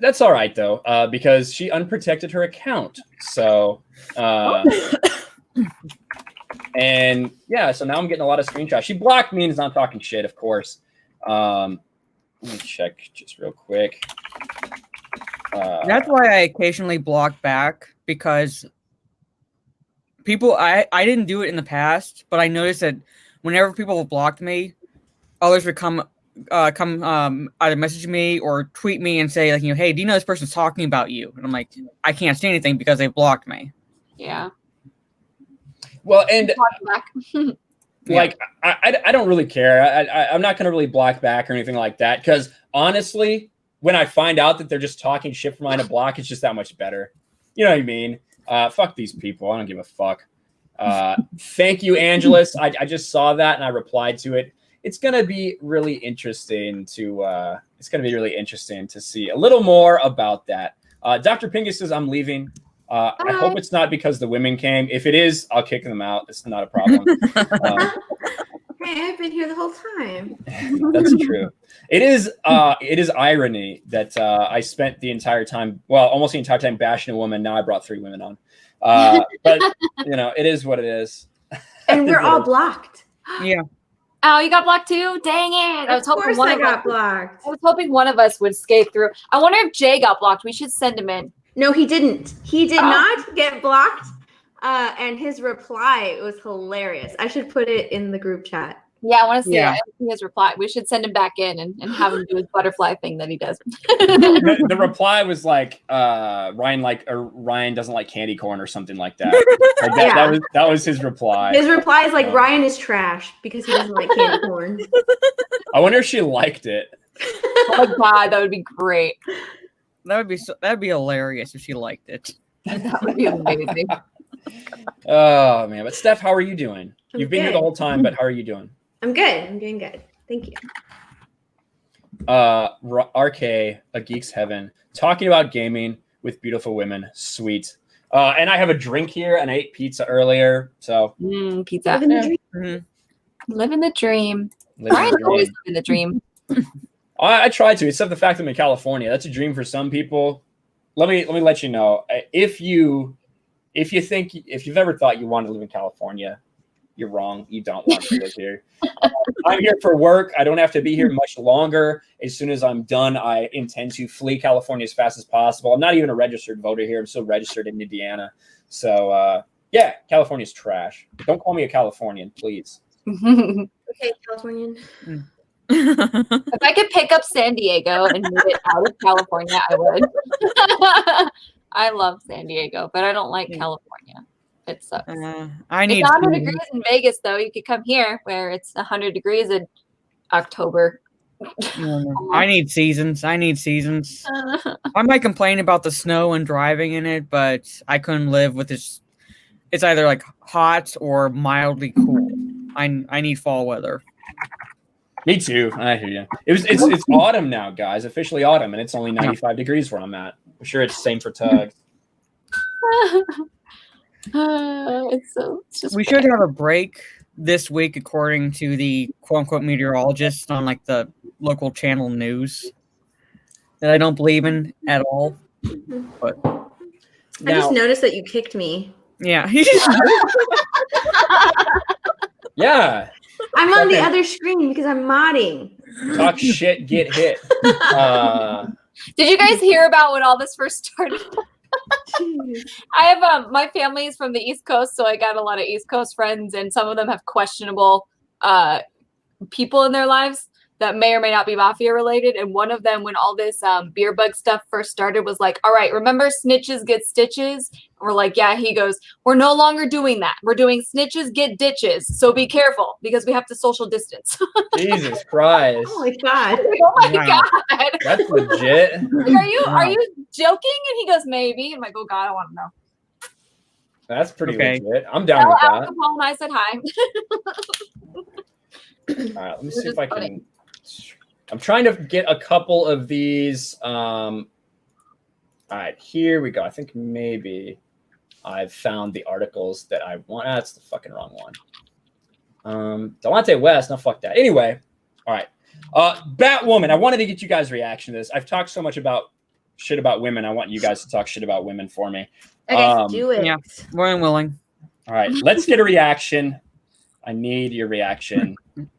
That's all right though, because she unprotected her account. So, and yeah, so now I'm getting a lot of screenshots. She blocked me and is not talking shit, of course. Let me check just real quick. That's why I occasionally block back, because people, I didn't do it in the past, but I noticed that whenever people have blocked me, others would come either message me or tweet me and say, like, you know, hey, do you know this person's talking about you? And I'm like, I can't say anything because they've blocked me. Yeah. Well, and like, I don't really care. I'm not going to really block back or anything like that, because honestly, when I find out that they're just talking shit from behind a block, it's just that much better. You know what I mean? Fuck these people. I don't give a fuck. Thank you, Angelus. I just saw that and I replied to it. It's gonna be really interesting to see a little more about that. Dr. Pingus says I'm leaving. I hope it's not because the women came. If it is, I'll kick them out. It's not a problem. Hey, I've been here the whole time. That's true. It is irony that I spent the entire time, well, almost the entire time bashing a woman. Now I brought 3 women on. But you know, it is what it is. And we're all blocked. Yeah. Oh, you got blocked too? Dang it! Of course I got blocked. I was hoping one of us would skate through. I wonder if Jay got blocked. We should send him in. No, he didn't. He did not get blocked. And his reply was hilarious. I should put it in the group chat. Yeah, I want to see Yeah. his reply. We should send him back in and have him do his butterfly thing that he does. The reply was like Ryan doesn't like candy corn or something like that. Like that was his reply. His reply is like, Ryan is trash because he doesn't like candy corn. I wonder if she liked it. Oh my god, that would be great. That'd be hilarious if she liked it. That would be amazing. Oh man, but Steph, how are you doing? I'm You've been here the whole time, but how are you doing? I'm good. I'm doing good. Thank you. RK, a geek's heaven, talking about gaming with beautiful women. Sweet. And I have a drink here, and I ate pizza earlier. So Pizza. Living the dream. Ryan's always living the dream. I try to, except the fact that I'm in California. That's a dream for some people. Let me let you know. If you've ever thought you wanted to live in California, you're wrong. You don't want to live here. I'm here for work. I don't have to be here much longer. As soon as I'm done, I intend to flee California as fast as possible. I'm not even a registered voter here. I'm still registered in Indiana. So, yeah, California's trash. Don't call me a Californian, please. Okay, Californian. If I could pick up San Diego and move it out of California, I would. I love San Diego, but I don't like California. It sucks. I need it's 100 degrees in Vegas, though. You could come here where it's 100 degrees in October. I need seasons. I might complain about the snow and driving in it, but I couldn't live with this. It's either like hot or mildly cool. I need fall weather. Me too. I hear you. It's autumn now, guys. Officially autumn, and it's only 95 degrees where I'm at. I'm sure it's the same for Tug. We should have a break this week, according to the quote-unquote meteorologist on like the local channel news that I don't believe in at all. But I just noticed that you kicked me. Yeah. Yeah. I'm on the other screen because I'm modding. Talk shit, get hit. Did you guys hear about when all this first started? I have my family is from the East Coast, so I got a lot of East Coast friends, and some of them have questionable people in their lives that may or may not be mafia related. And one of them, when all this beer bug stuff first started, was like, all right, remember snitches get stitches? And we're like, yeah. He goes, we're no longer doing that. We're doing snitches get ditches. So be careful because we have to social distance. Jesus Christ. Oh my God. Oh my God. That's legit. Like, are you joking? And he goes, maybe. I'm like, oh God, I want to know. That's pretty legit. I'm down with that. Paul and I said hi. All right, let me see if I can. I'm trying to get a couple of these. All right, here we go. I think maybe I've found the articles that I want. That's the fucking wrong one. Delonte West. No, fuck that. Anyway, all right. Batwoman. I wanted to get you guys' reaction to this. I've talked so much about shit about women. I want you guys to talk shit about women for me. Okay, do it. Yeah, more than willing. All right, let's get a reaction. I need your reaction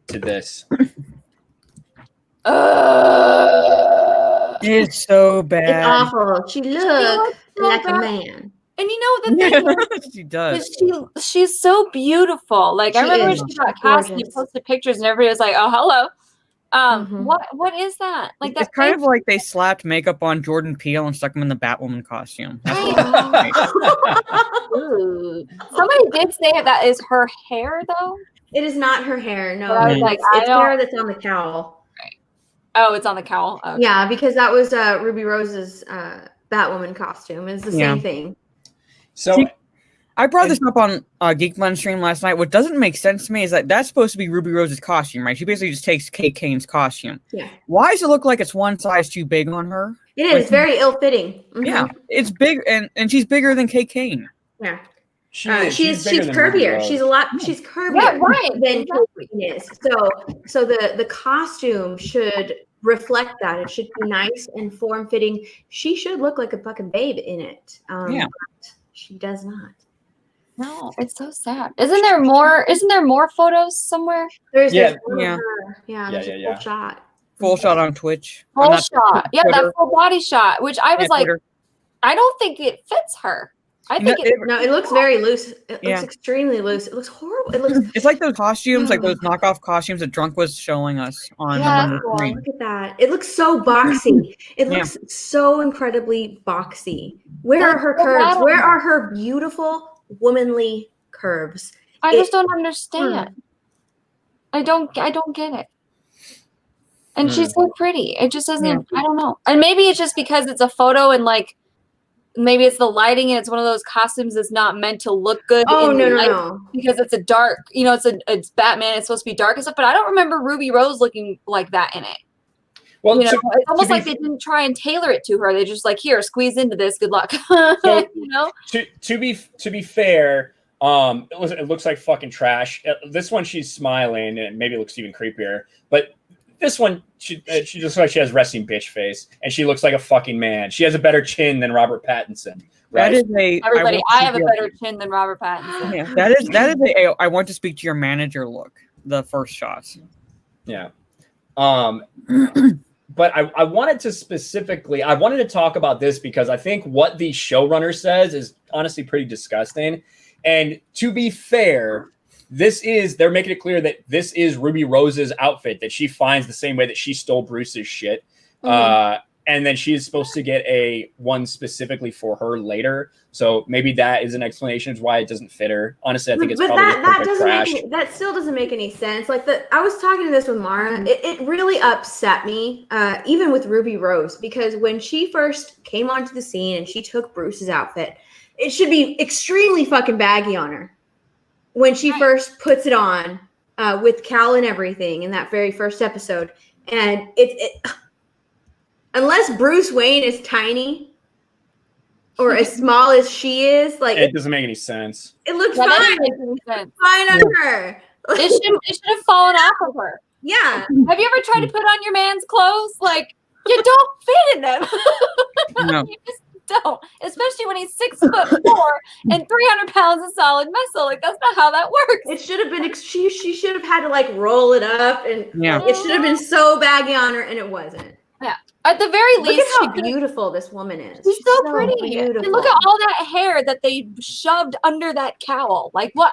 to this. It's so bad. It's awful. She looks so like bad. a man. And you know the thing She does. she's so beautiful. Like I remember when she got cast and you posted pictures and everybody was like, "Oh, hello." What is that? Like It's kind of like they slapped makeup on Jordan Peele and stuck him in the Batwoman costume. Somebody did say that is her hair, though. It is not her hair. No, But I was like, it's hair that's on the cowl. Right. Oh, it's on the cowl. Okay. Yeah, because that was Ruby Rose's Batwoman costume. It's the same thing. So I brought this up on Geek Blend stream last night. What doesn't make sense to me is that that's supposed to be Ruby Rose's costume, right? She basically just takes Kate Kane's costume. Yeah. Why does it look like it's one size too big on her? It is very ill-fitting. Mm-hmm. Yeah, it's big, and she's bigger than Kate Kane. Yeah. she's curvier. She's curvier than Kate Kane is. So the costume should reflect that. It should be nice and form-fitting. She should look like a fucking babe in it. Yeah. But she does not. No, it's so sad. Isn't there more photos somewhere? There's Yeah. There's a full shot. Full shot on Twitch. Full shot. Yeah, that full body shot, which I was like, Twitter. I don't think it fits her. I think it looks very loose. It looks extremely loose. It looks horrible. It looks. It's like those costumes, like those knockoff costumes that Drunk was showing us on the screen. Look at that. It looks so boxy. It looks so incredibly boxy. Where are her curves? Where are her beautiful womanly curves? I just don't understand. I don't get it. And she's so pretty. It just doesn't. I don't know. And maybe it's just because it's a photo and like. Maybe it's the lighting and it's one of those costumes that's not meant to look good. No. Because it's a dark, it's Batman. It's supposed to be dark and stuff. But I don't remember Ruby Rose looking like that in it. Well, it's almost like they didn't try and tailor it to her. They just like, here, squeeze into this. Good luck. So, to be fair, it looks like fucking trash. This one she's smiling and maybe it looks even creepier. But this one, she looks like she has resting bitch face, and she looks like a fucking man. She has a better chin than Robert Pattinson. Right? That is everybody. I have a better chin than Robert Pattinson. Yeah, that is a I want to speak to your manager look. The first shots. Yeah. But I wanted to talk about this because I think what the showrunner says is honestly pretty disgusting. And to be fair, they're making it clear that this is Ruby Rose's outfit that she finds the same way that she stole Bruce's shit. And then she is supposed to get a one specifically for her later. So maybe that is an explanation of why it doesn't fit her. Honestly, I think it's probably that still doesn't make any sense. Like I was talking to this with Mara. It really upset me, even with Ruby Rose, because when she first came onto the scene and she took Bruce's outfit, it should be extremely fucking baggy on her. When she first puts it on with Cal and everything in that very first episode. And it unless Bruce Wayne is tiny or as small as she is, like it doesn't make any sense. It looks fine on her. It should have fallen off of her. Yeah. Have you ever tried to put on your man's clothes? Like you don't fit in them. No. You just don't, especially when he's 6'4" and 300 pounds of solid muscle. Like that's not how that works. It should have been. She should have had to like roll it up, and it should have been so baggy on her, and it wasn't. Yeah, at the very least, look at how beautiful this woman is. She's so pretty. Beautiful. And look at all that hair that they shoved under that cowl. Like what?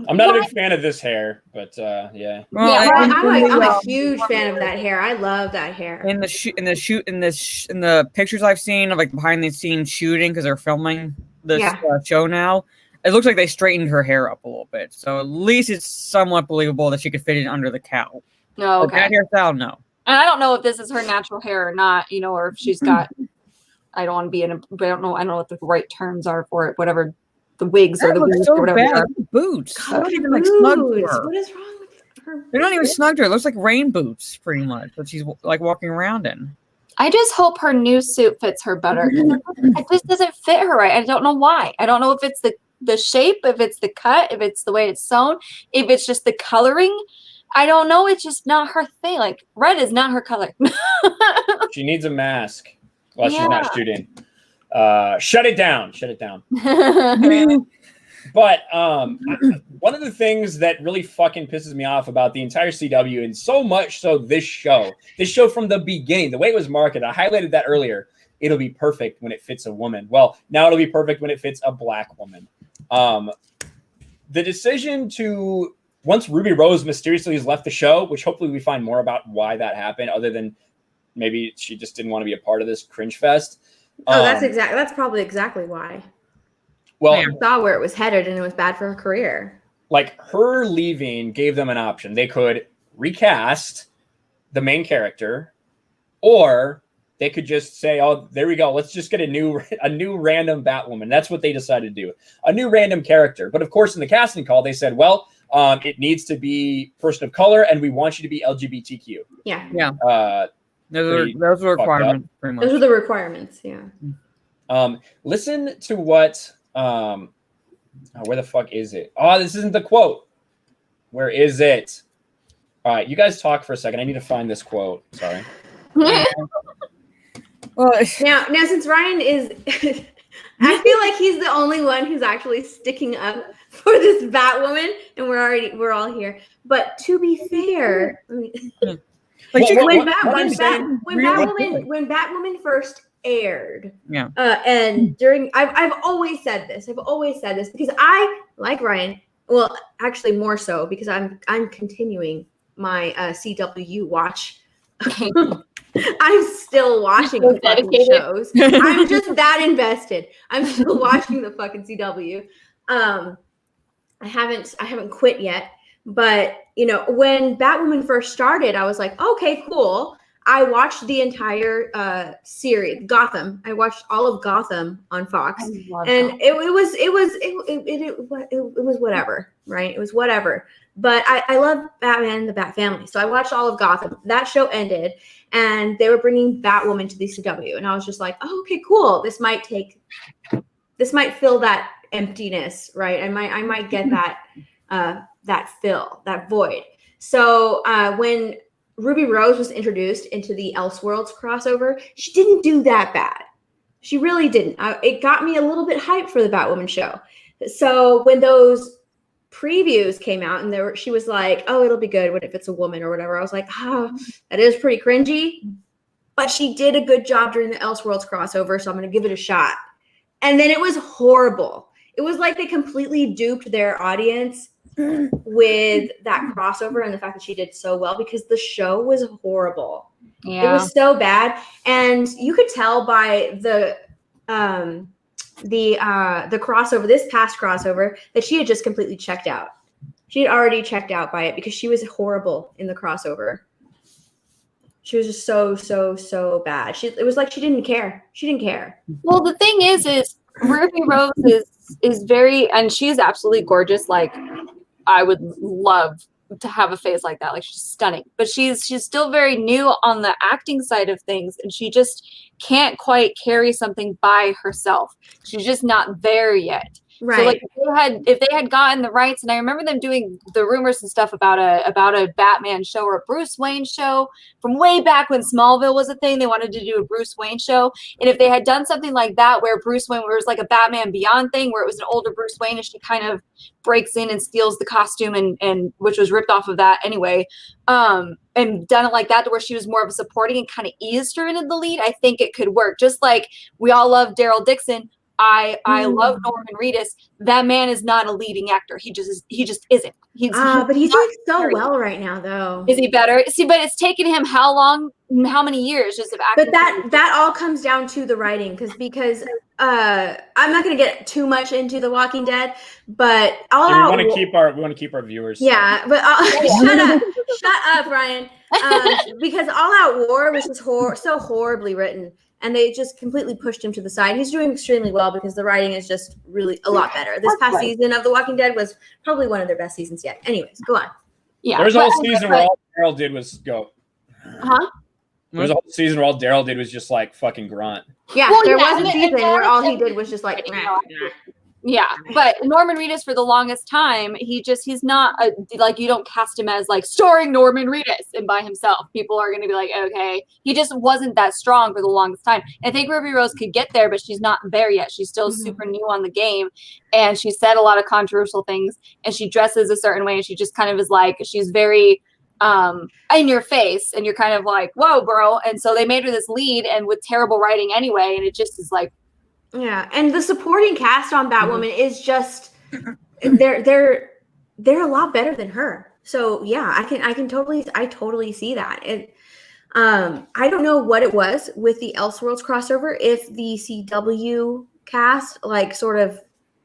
I'm not a big fan of this hair, but yeah. Well, I'm a huge fan of that hair. I love that hair. In the pictures I've seen of like behind the scenes shooting because they're filming this show now, it looks like they straightened her hair up a little bit. So at least it's somewhat believable that she could fit it under the cowl. No, okay. That hairstyle, no. And I don't know if this is her natural hair or not, or if she's got. I don't want to be I don't know what the right terms are for it. Whatever. The wigs or the wigs or whatever. Bad. Boots. God, don't even like snug to her. What is wrong with her? They're not even snug to her. It looks like rain boots, pretty much, that she's like walking around in. I just hope her new suit fits her better. It just doesn't fit her right. I don't know why. I don't know if it's the shape, if it's the cut, if it's the way it's sewn, if it's just the coloring. I don't know. It's just not her thing. Like red is not her color. She needs a mask while she's not shooting. Shut it down. But one of the things that really fucking pisses me off about the entire CW, and so much so this show from the beginning, the way it was marketed, I highlighted that earlier. It'll be perfect when it fits a woman. Well, now it'll be perfect when it fits a black woman. The decision to, once Ruby Rose mysteriously has left the show, which hopefully we find more about why that happened, other than maybe she just didn't want to be a part of this cringe fest. That's probably exactly why. Well, I saw where it was headed, and it was bad for her career. Like her leaving gave them an option. They could recast the main character, or they could just say, "Oh, there we go. Let's just get a new random Batwoman." That's what they decided to do, a new random character. But of course, in the casting call, they said, "Well, it needs to be person of color, and we want you to be LGBTQ." Yeah. Those were requirements, pretty much. Those were the requirements, yeah. Listen to what where the fuck is it? Oh, this isn't the quote. Where is it? All right, you guys talk for a second. I need to find this quote. Sorry. Well, now since Ryan is I feel like he's the only one who's actually sticking up for this Batwoman, and we're all here. But to be fair, when Batwoman first aired, and during I've always said this because I like Ryan. Well, actually, more so because I'm continuing my CW watch. I'm still watching the fucking shows. I'm just that invested. I'm still watching the fucking CW. I haven't quit yet. But when Batwoman first started, I was like, okay, cool. I watched the entire series, Gotham. I watched all of Gotham on Fox, and it was whatever, right? It was whatever. But I love Batman and the Bat Family, so I watched all of Gotham. That show ended, and they were bringing Batwoman to the CW, and I was just like, oh, okay, cool. This might fill that emptiness, right? I might get that fill, that void. So when Ruby Rose was introduced into the Elseworlds crossover, she didn't do that bad. She really didn't. It got me a little bit hyped for the Batwoman show. So when those previews came out and she was like, oh, it'll be good if it's a woman or whatever, I was like, oh, that is pretty cringy. But she did a good job during the Elseworlds crossover, so I'm going to give it a shot. And then it was horrible. It was like they completely duped their audience with that crossover and the fact that she did so well because the show was horrible. Yeah. It was so bad, and you could tell by the crossover, this past crossover, that she had just completely checked out. She had already checked out by it because she was horrible in the crossover. She was just so bad. It was like she didn't care. She didn't care. Well, the thing is Ruby Rose is very, and she's absolutely gorgeous. Like, I would love to have a face like that. Like, she's stunning, but she's still very new on the acting side of things, and she just can't quite carry something by herself. She's just not there yet. Right. So like if they had gotten the rights, and I remember them doing the rumors and stuff about a Batman show or a Bruce Wayne show from way back when Smallville was a thing. They wanted to do a Bruce Wayne show, and if they had done something like that where Bruce Wayne was like a Batman Beyond thing, where it was an older Bruce Wayne and she kind of breaks in and steals the costume and which was ripped off of that anyway, and done it like that to where she was more of a supporting and kind of eased her into the lead, I think it could work. Just like we all love Daryl Dixon. I love Norman Reedus. That man is not a leading actor. He just isn't. But he's doing so well right now, though. Is he better? See, but it's taken him how long? How many years just of acting? But that all comes down to the writing, because I'm not going to get too much into The Walking Dead, but we want to keep our viewers. Yeah, but shut up, Ryan. Because All Out War was just so horribly written. And they just completely pushed him to the side. He's doing extremely well because the writing is just really a lot better. This past season of The Walking Dead was probably one of their best seasons yet. Anyways, go on. Yeah, there's a whole season where all Daryl did was go. Huh? There's a whole season where all Daryl did was just like fucking grunt. Yeah, there was a season where all he did was just like. Yeah, but Norman Reedus for the longest time, he's not like, you don't cast him as like starring Norman Reedus and by himself. People are going to be like, okay, he just wasn't that strong for the longest time. And I think Ruby Rose could get there, but she's not there yet. She's still super new on the game, and she said a lot of controversial things, and she dresses a certain way, and she just kind of is like, she's very in your face, and you're kind of like, whoa, bro. And so they made her this lead, and with terrible writing anyway, and it just is like. Yeah, and the supporting cast on Batwoman is just they're a lot better than her. So yeah, I totally see that. And I don't know what it was with the Elseworlds crossover, if the CW cast like sort of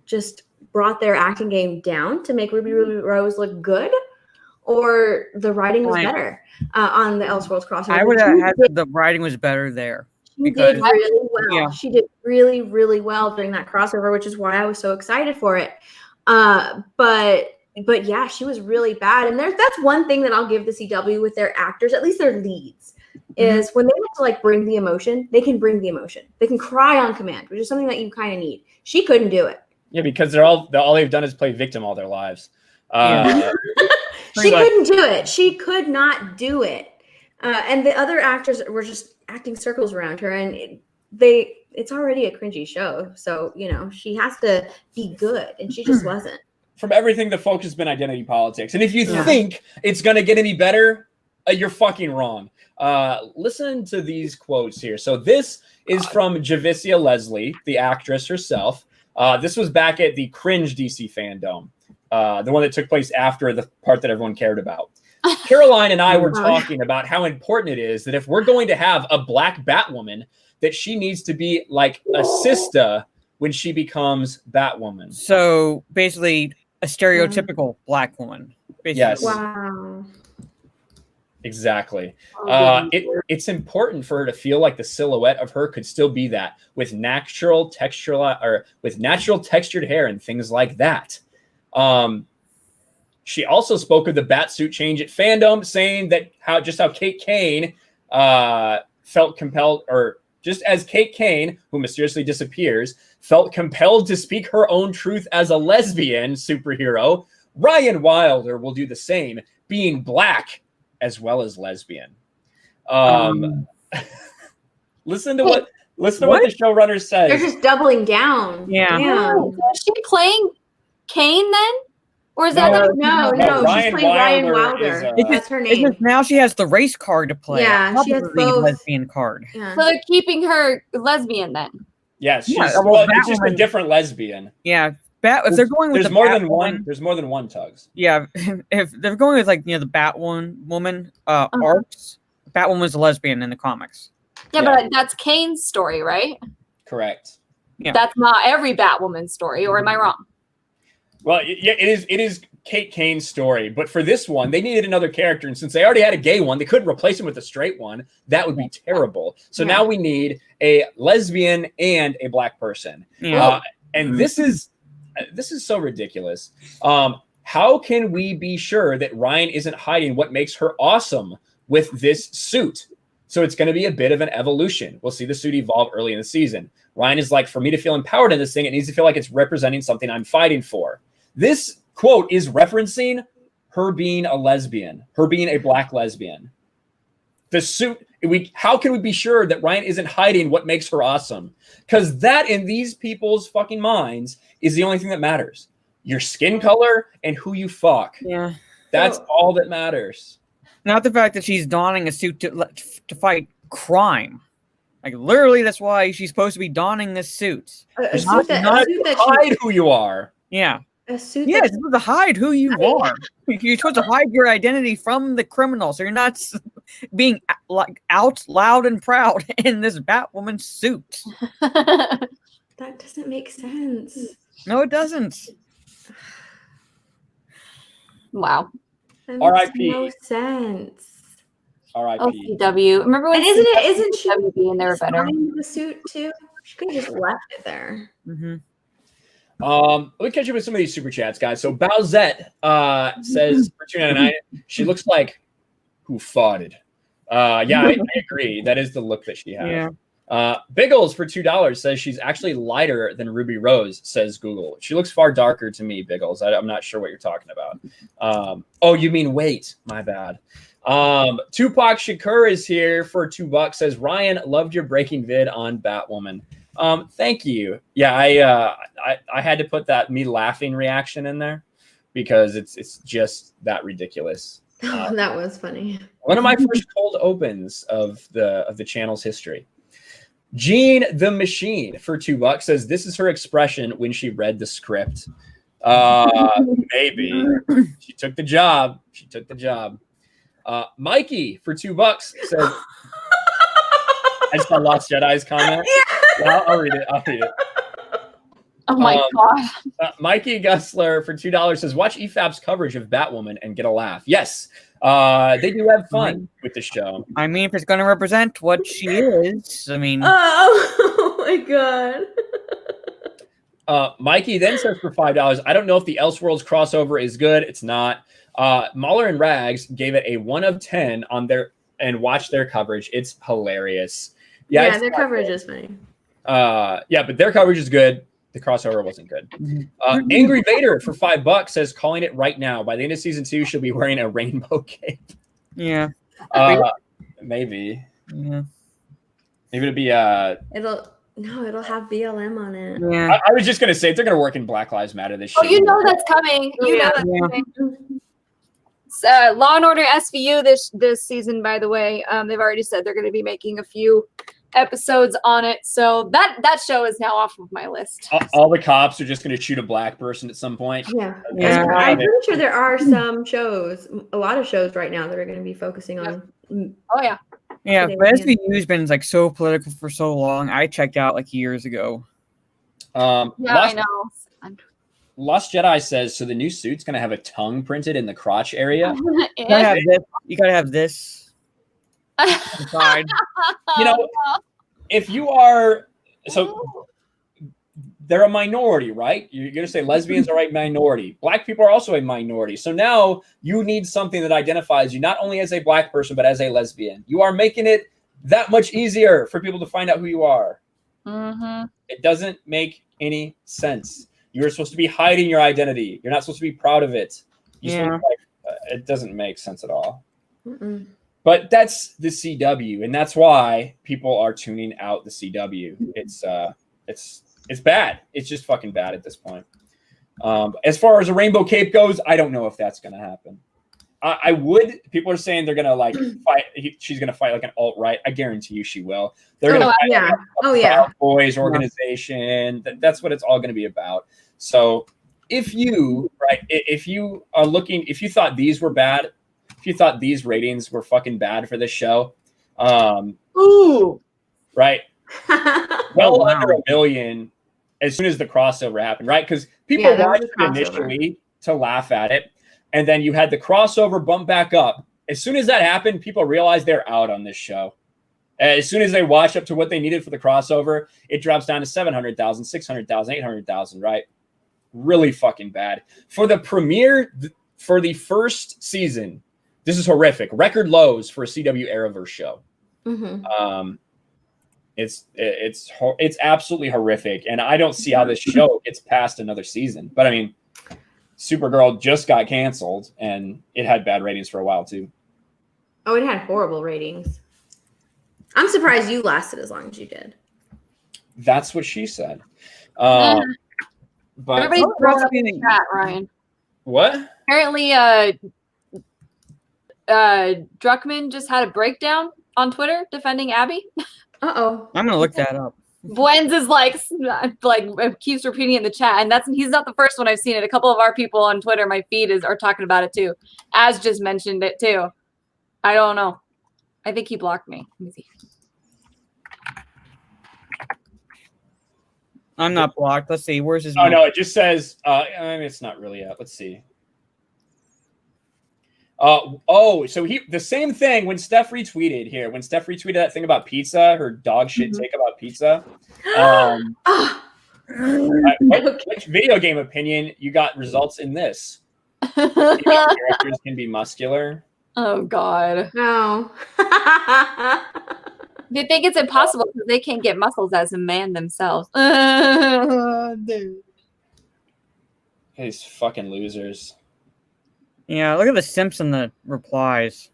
just brought their acting game down to make Ruby Rose look good, or the writing was better on the Elseworlds crossover. I would have had the writing was better there. She did really well. Yeah. She did really, really well during that crossover, which is why I was so excited for it. But yeah, she was really bad. And that's one thing that I'll give the CW with their actors, at least their leads, is when they have to like bring the emotion, they can bring the emotion. They can cry on command, which is something that you kind of need. She couldn't do it. Yeah, because all they've done is play victim all their lives. She couldn't do it. She could not do it. And the other actors were just acting circles around her, and it's already a cringy show. So, she has to be good, and she just wasn't. From everything, the focus has been identity politics. And if you think it's going to get any better, you're fucking wrong. Listen to these quotes here. So this is from Javicia Leslie, the actress herself. This was back at the Cringe DC fandom, the one that took place after the part that everyone cared about. Caroline and I were talking about how important it is that if we're going to have a black Batwoman, that she needs to be like a sister when she becomes Batwoman. So basically a stereotypical black woman. Basically. Yes. Wow. Exactly. It's important for her to feel like the silhouette of her could still be that with natural textured hair and things like that. She also spoke of the Batsuit change at fandom, saying that how Kate Kane felt compelled, or just as Kate Kane, who mysteriously disappears, felt compelled to speak her own truth as a lesbian superhero, Ryan Wilder will do the same, being black as well as lesbian. Listen to what the showrunner says. They're just doubling down. Yeah. Oh, is she playing Kane then? Or is No, that she's playing Ryan Wilder. That's her name. Now she has the race card to play. Yeah, she has the both. lesbian card. Yeah. So they're keeping her lesbian then? Yes, well, it's just a different lesbian. Yeah. If they're going with there's more than one. There's more than one Tugs. Yeah, if they're going with the Batwoman arcs, Batwoman's a lesbian in the comics. Yeah, but that's Kane's story, right? Correct. Yeah. That's not every Batwoman story, or am I wrong? Well, yeah, it is Kate Kane's story, but for this one, they needed another character, and since they already had a gay one, they couldn't replace him with a straight one. That would be terrible. So now we need a lesbian and a black person. Yeah. And this is so ridiculous. How can we be sure that Ryan isn't hiding what makes her awesome with this suit? So it's going to be a bit of an evolution. We'll see the suit evolve early in the season. Ryan is like, for me to feel empowered in this thing, it needs to feel like it's representing something I'm fighting for. This quote is referencing her being a lesbian, her being a black lesbian. The suit, how can we be sure that Ryan isn't hiding what makes her awesome? Because that, in these people's fucking minds, is the only thing that matters. Your skin color and who you fuck. Yeah. That's all that matters. Not the fact that she's donning a suit to fight crime. Like, literally, that's why she's supposed to be donning this suit. A suit that hide who you are. Yeah. A suit yeah, it's supposed to hide who you are. You're supposed to hide your identity from the criminal, so you're not being like out loud and proud in this Batwoman suit. That doesn't make sense. No, it doesn't. Wow. That makes R.I.P. no sense. R.I.P. OCW. Remember when? And isn't she being there better? the suit too? She could have just left it there. Mm-hmm. Let me catch up with some of these super chats, guys. So Bowsette says for $2.99, she looks like who farted. Yeah, I agree. That is the look that she has. Yeah. Biggles for $2 says she's actually lighter than Ruby Rose, says Google. She looks far darker to me, Biggles. I'm not sure what you're talking about. Oh, you mean weight? My bad. Tupac Shakur is here for $2. Says Ryan, loved your breaking vid on Batwoman. Thank you. Yeah, I had to put that me laughing reaction in there because it's just that ridiculous. That was funny. One of my first cold opens of the channel's history. Jean the Machine for $2 says this is her expression when she read the script. Maybe she took the job. She took the job. Mikey for $2 says. I just saw Lost Jedi's comment. Yeah, I'll read it. Oh my god. Mikey Gussler for $2 says, watch EFAP's coverage of Batwoman and get a laugh. Yes, they do have fun with the show. I mean, if it's going to represent what she is, I mean. Oh my god. Mikey then says for $5, I don't know if the Elseworlds crossover is good. It's not. Mahler and Rags gave it a 1 of 10 on their and watch their coverage. It's hilarious. Yeah, their coverage is funny. Yeah, but their coverage is good. The crossover wasn't good. Angry Vader for $5 says, calling it right now. By the end of season 2, she'll be wearing a rainbow cape. Yeah. Maybe. Yeah. Maybe it'll be No, it'll have BLM on it. Yeah. I was just gonna say they're gonna work in Black Lives Matter this Oh, shit. you know that's coming. You know that's coming. Law and Order SVU this season, by the way. They've already said they're going to be making a few episodes on it, so that show is now off of my list. All the cops are just going to shoot a black person at some point. Yeah. Yeah. I'm pretty sure there are some shows, a lot of shows right now that are going to be focusing on. Oh yeah. Yeah, Today, but yeah. SVU's been like so political for so long. I checked out like years ago. Yeah, I know. Lost Jedi says, so the new suit's going to have a tongue printed in the crotch area. You gotta have this. You gotta have this. Inside. You know, if you are, so they're a minority, right? You're going to say lesbians are a minority. Black people are also a minority. So now you need something that identifies you not only as a black person, but as a lesbian. You are making it that much easier for people to find out who you are. Mm-hmm. It doesn't make any sense. You're supposed to be hiding your identity. You're not supposed to be proud of it. It doesn't make sense at all. Mm-mm. But that's the CW, and that's why people are tuning out the CW. It's bad. It's just fucking bad at this point. As far as a rainbow cape goes, I don't know if that's gonna happen. I would. People are saying they're gonna like fight. She's gonna fight like an alt-right. I guarantee you she will. They're gonna fight like a Boys organization. That's what it's all gonna be about. So if you are looking, if you thought these were bad, if you thought these ratings were fucking bad for this show, Ooh. right? Well, under 1 million as soon as the crossover happened, right? Because people watched it initially to laugh at it. And then you had the crossover bump back up. As soon as that happened, people realized they're out on this show. As soon as they watch up to what they needed for the crossover, it drops down to 700,000, 600,000, 800,000, right? Really fucking bad. For the premiere, for the first season, this is horrific. Record lows for a CW Arrowverse show. Mm-hmm. It's absolutely horrific. And I don't see how this show gets past another season. But I mean, Supergirl just got canceled, and it had bad ratings for a while too. Oh, it had horrible ratings. I'm surprised you lasted as long as you did. That's what she said. But Everybody's throwing up in the chat, Ryan. What? Apparently, Druckmann just had a breakdown on Twitter defending Abby. Uh-oh. I'm gonna look that up. Bwenz is like keeps repeating in the chat, and he's not the first one I've seen it. A couple of our people on Twitter, my feed are talking about it too. Az just mentioned it too. I don't know. I think he blocked me. Let me see. I'm not blocked. Let's see. Where's his? Oh no, it just says. I mean, it's not really out. Let's see. So the same thing when Steph retweeted here. When Steph retweeted that thing about pizza, her dog shit take about pizza. Which video game opinion you got results in this? Characters can be muscular. Oh God. No. They think it's impossible because they can't get muscles as a man themselves. These fucking losers. Yeah, look at the simps in the replies.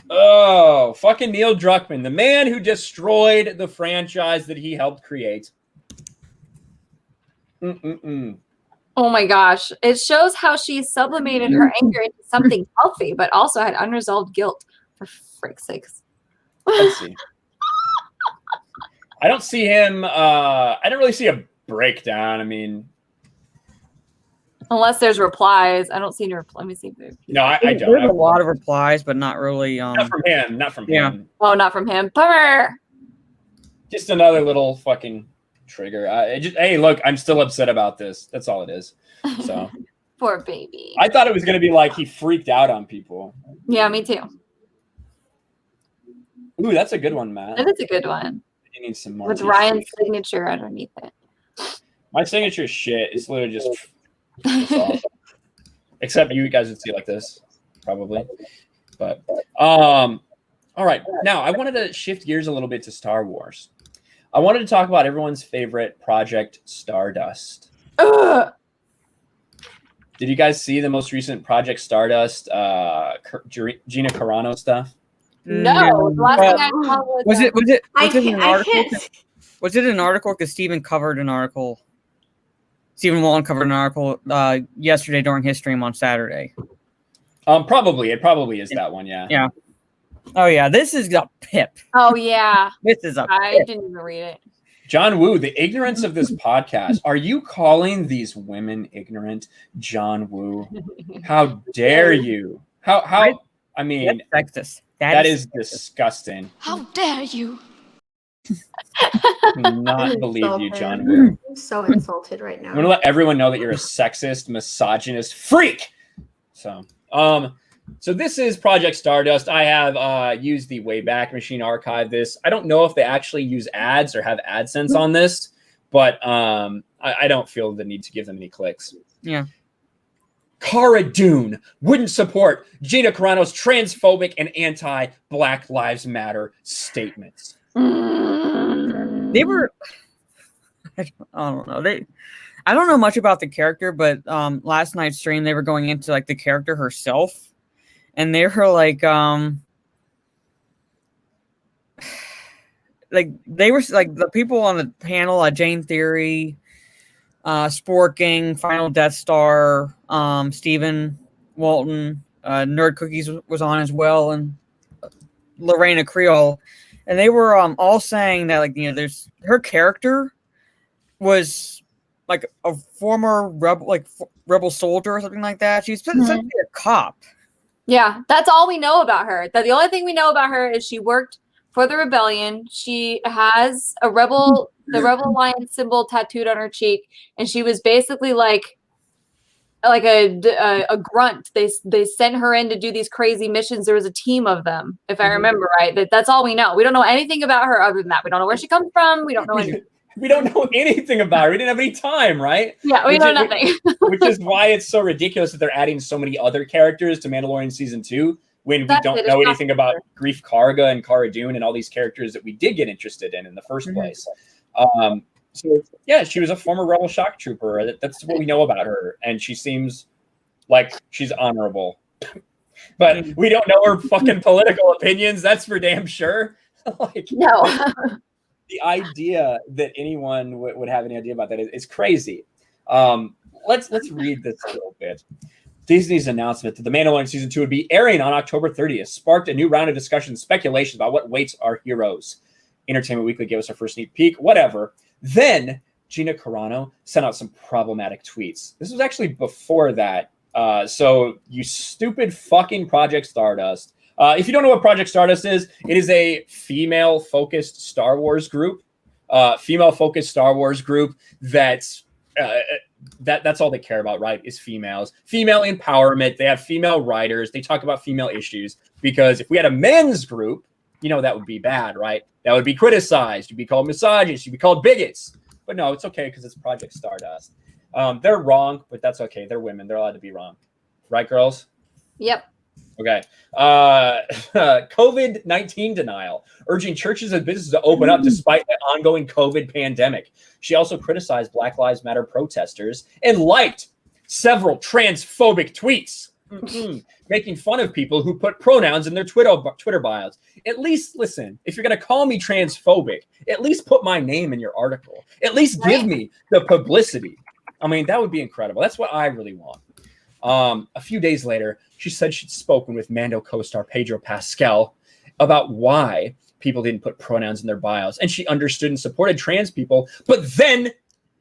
Oh, fucking Neil Druckmann, the man who destroyed the franchise that he helped create. Oh my gosh. It shows how she sublimated her anger into something healthy, but also had unresolved guilt, for frick's sakes. Let's see. I don't see him. I don't really see a breakdown. I mean, unless there's replies. I don't see any replies. Let me see. No, I don't. There's a lot of replies, but not really. Not from him. Not from him. Oh, not from him. Bummer. Just another little fucking trigger. Hey, look, I'm still upset about this. That's all it is. So poor baby. I thought it was gonna be like he freaked out on people. Yeah, me too. Ooh, that's a good one, Matt. That is a good one. You need some more. With Ryan's signature underneath it. My signature is shit. It's literally just awesome. Except you guys would see it like this, probably. But all right. Now I wanted to shift gears a little bit to Star Wars. I wanted to talk about everyone's favorite Project Stardust. Ugh. Did you guys see the most recent Project Stardust Gina Carano stuff? No, the last thing I saw Was it an I article? can't. Was it an article? Because Stephen covered an article. Stephen Wallen covered an article yesterday during his stream on Saturday. Probably. It probably is that one, yeah. Yeah. Oh yeah, this is a pip. Oh yeah, This is a I pip. didn't even read it. John Woo, the ignorance of this podcast. Are you calling these women ignorant, John Woo? How dare you? How I mean, That's sexist. that is disgusting. How dare you? I do not believe you, John Woo. I'm so insulted right now. I'm gonna let everyone know that you're a sexist, misogynist freak. So this is Project Stardust. I have used the Wayback Machine archive. This I don't know if they actually use ads or have AdSense on this, but I don't feel the need to give them any clicks. Yeah. Cara Dune wouldn't support Gina Carano's transphobic and anti-Black Lives Matter statements. They were. I don't know. I don't know much about the character, but last night's stream they were going into like the character herself, and they were like they were like the people on the panel, Jane Theory, Sporking, Final Death Star, Stephen Walton, Nerd Cookies was on as well, and Lorena Creole, and they were all saying that there's her character was like a former rebel soldier or something like that. She's essentially a cop. Yeah, that's all we know about her. That the only thing we know about her is she worked for the rebellion. She has the Rebel Alliance symbol tattooed on her cheek, and she was basically like a grunt. They sent her in to do these crazy missions. There was a team of them, if I remember right. That's all we know. We don't know anything about her other than that. We don't know where she comes from. We don't know anything. We don't know anything about her. We didn't have any time, right? Yeah, we know nothing. Which is why it's so ridiculous that they're adding so many other characters to Mandalorian Season 2 when we don't know anything about Grief Karga and Cara Dune and all these characters that we did get interested in the first place. So, yeah, she was a former Rebel shock trooper. That's what we know about her. And she seems like she's honorable. But we don't know her fucking political opinions. That's for damn sure. No. The idea that anyone would have any idea about that is crazy. Let's read this a little bit. Disney's announcement that The Mandalorian Season 2 would be airing on October 30th sparked a new round of discussion and speculation about what waits our heroes. Entertainment Weekly gave us our first sneak peek, whatever. Then Gina Carano sent out some problematic tweets. This was actually before that. So you stupid fucking Project Stardust. If you don't know what Project Stardust is, it is a female-focused Star Wars group. Female-focused Star Wars group that's all they care about, right? Is females. Female empowerment. They have female writers. They talk about female issues. Because if we had a men's group, that would be bad, right? That would be criticized. You'd be called misogynists. You'd be called bigots. But no, it's okay because it's Project Stardust. They're wrong, but that's okay. They're women. They're allowed to be wrong. Right, girls? Yep. Okay. COVID-19 denial, urging churches and businesses to open up despite the ongoing COVID pandemic. She also criticized Black Lives Matter protesters and liked several transphobic tweets, making fun of people who put pronouns in their Twitter bios. At least, listen, if you're going to call me transphobic, at least put my name in your article. At least give me the publicity. I mean, that would be incredible. That's what I really want. A few days later, she said she'd spoken with Mando co-star Pedro Pascal about why people didn't put pronouns in their bios, and she understood and supported trans people, but then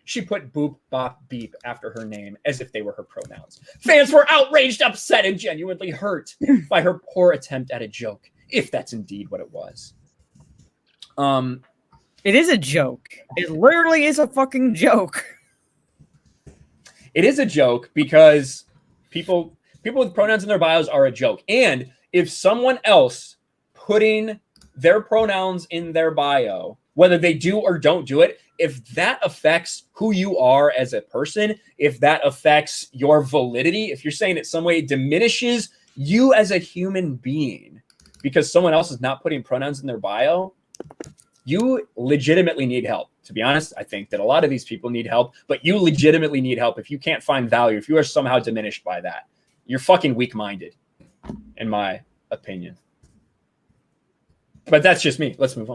she put boop, bop, beep after her name as if they were her pronouns. Fans were outraged, upset, and genuinely hurt by her poor attempt at a joke, if that's indeed what it was. It is a joke. It literally is a fucking joke. It is a joke because people with pronouns in their bios are a joke. And if someone else putting their pronouns in their bio, whether they do or don't do it, if that affects who you are as a person, if that affects your validity, if you're saying it some way it diminishes you as a human being because someone else is not putting pronouns in their bio, you legitimately need help. To be honest, I think that a lot of these people need help, but you legitimately need help if you can't find value, if you are somehow diminished by that. You're fucking weak-minded, in my opinion. But that's just me. Let's move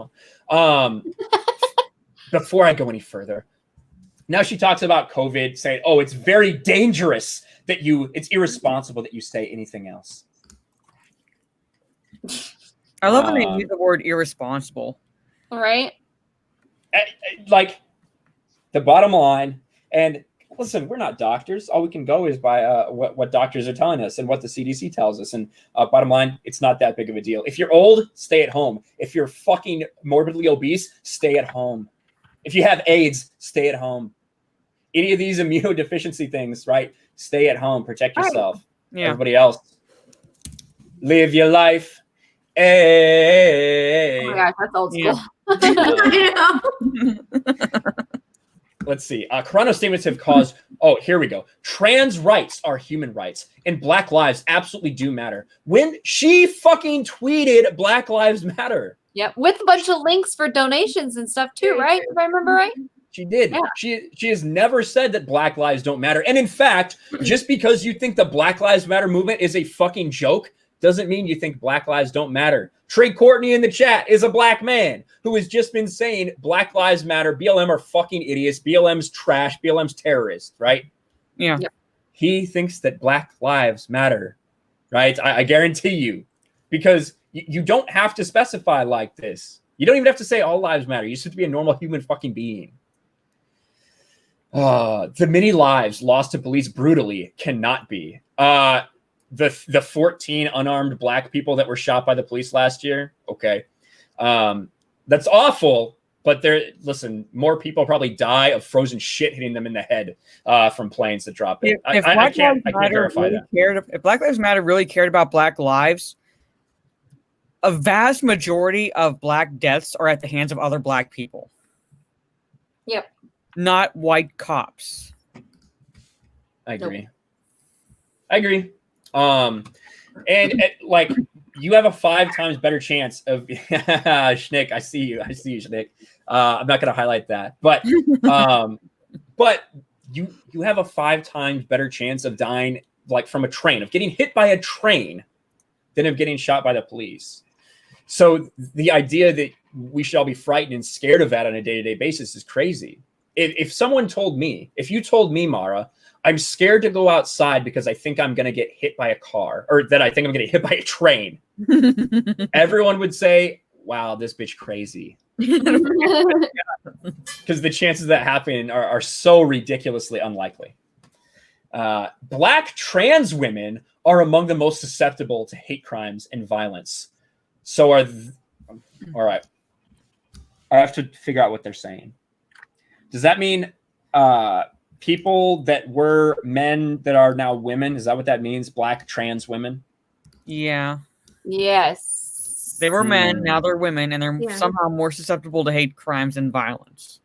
on. Before I go any further, now she talks about COVID, saying, "Oh, it's very dangerous that it's irresponsible that you say anything else." I love when they use the word irresponsible. Right? Like, the bottom line, and listen, we're not doctors. All we can go is by what doctors are telling us and what the CDC tells us. And bottom line, it's not that big of a deal. If you're old, stay at home. If you're fucking morbidly obese, stay at home. If you have AIDS, stay at home. Any of these immunodeficiency things, right? Stay at home. Protect yourself. Yeah. Everybody else, live your life. Hey. Oh my gosh, that's old school. Let's see. Corona statements have caused. Oh, here we go. Trans rights are human rights, and Black lives absolutely do matter. When she fucking tweeted Black Lives Matter. Yep, with a bunch of links for donations and stuff too, right? If I remember right. She did. Yeah. She has never said that Black lives don't matter. And in fact, just because you think the Black Lives Matter movement is a fucking joke doesn't mean you think Black lives don't matter. Trey Courtney in the chat is a black man who has just been saying Black Lives Matter. BLM are fucking idiots. BLM's trash. BLM's terrorists, right? Yeah. Yep. He thinks that Black lives matter, right? I guarantee you, because you don't have to specify like this. You don't even have to say all lives matter. You just have to be a normal human fucking being. The many lives lost to police brutally cannot be. The 14 unarmed black people that were shot by the police last year. Okay. That's awful, but listen, more people probably die of frozen shit hitting them in the head from planes that drop it. I can't verify that. If Black Lives Matter really cared about black lives, a vast majority of black deaths are at the hands of other black people. Yep. Not white cops. I agree. Nope. I agree. And like, you have a 5 times better chance of Schnick. I see you, Schnick. I'm not going to highlight that, but you have a 5 times better chance of dying, like from a train, of getting hit by a train, than of getting shot by the police. So the idea that we should all be frightened and scared of that on a day-to-day basis is crazy. If you told me, Mara, I'm scared to go outside because I think I'm going to get hit by a car, or that I think I'm going to get hit by a train, everyone would say, wow, this bitch crazy. Because the chances of that happening are so ridiculously unlikely. Black trans women are among the most susceptible to hate crimes and violence. So all right. I have to figure out what they're saying. Does that mean people that were men that are now women? Is that what that means? Black trans women? Yeah. Yes. They were men, now they're women, and they're somehow more susceptible to hate crimes and violence.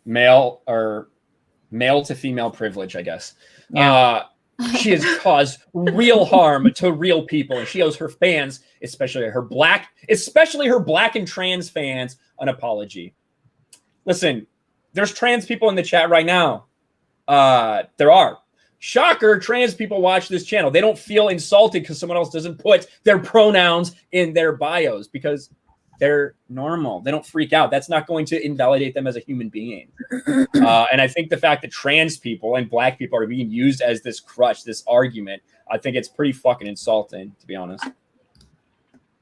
Male to female privilege, I guess. Yeah. She has caused real harm to real people, and she owes her fans, especially her black and trans fans, an apology. Listen, there's trans people in the chat right now. There are. Shocker, trans people watch this channel. They don't feel insulted because someone else doesn't put their pronouns in their bios because they're normal. They don't freak out. That's not going to invalidate them as a human being. And I think the fact that trans people and black people are being used as this crutch, this argument, I think it's pretty fucking insulting, to be honest.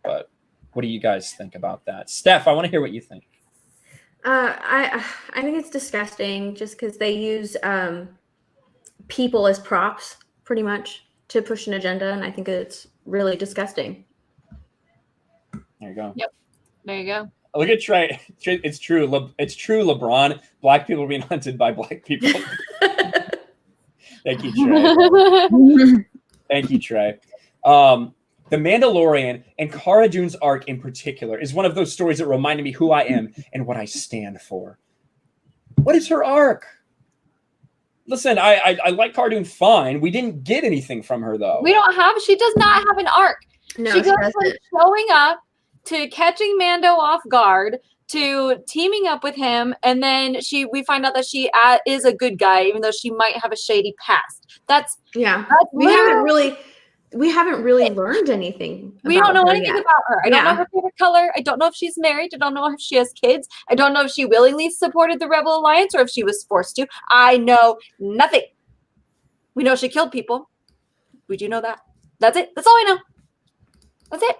But what do you guys think about that? Steph, I want to hear what you think. I think it's disgusting just because they use people as props pretty much to push an agenda, and I think it's really disgusting. There you go. Yep. There you go. Look at Trey. It's true. It's true, LeBron. Black people are being hunted by black people. Thank you, Trey. Thank you, Trey. The Mandalorian and Cara Dune's arc in particular is one of those stories that reminded me who I am and what I stand for. What is her arc? Listen, I like Cara Dune fine. We didn't get anything from her, though. She does not have an arc. No, she goes from showing up to catching Mando off guard to teaming up with him, and then we find out that she is a good guy, even though she might have a shady past. We haven't really we haven't really learned anything. We don't know her anything yet. about her. I don't know her favorite color. I don't know if she's married. I don't know if she has kids. I don't know if she willingly supported the Rebel Alliance or if she was forced to. I know nothing. We know she killed people. We do know that. That's it. That's all I know. That's it.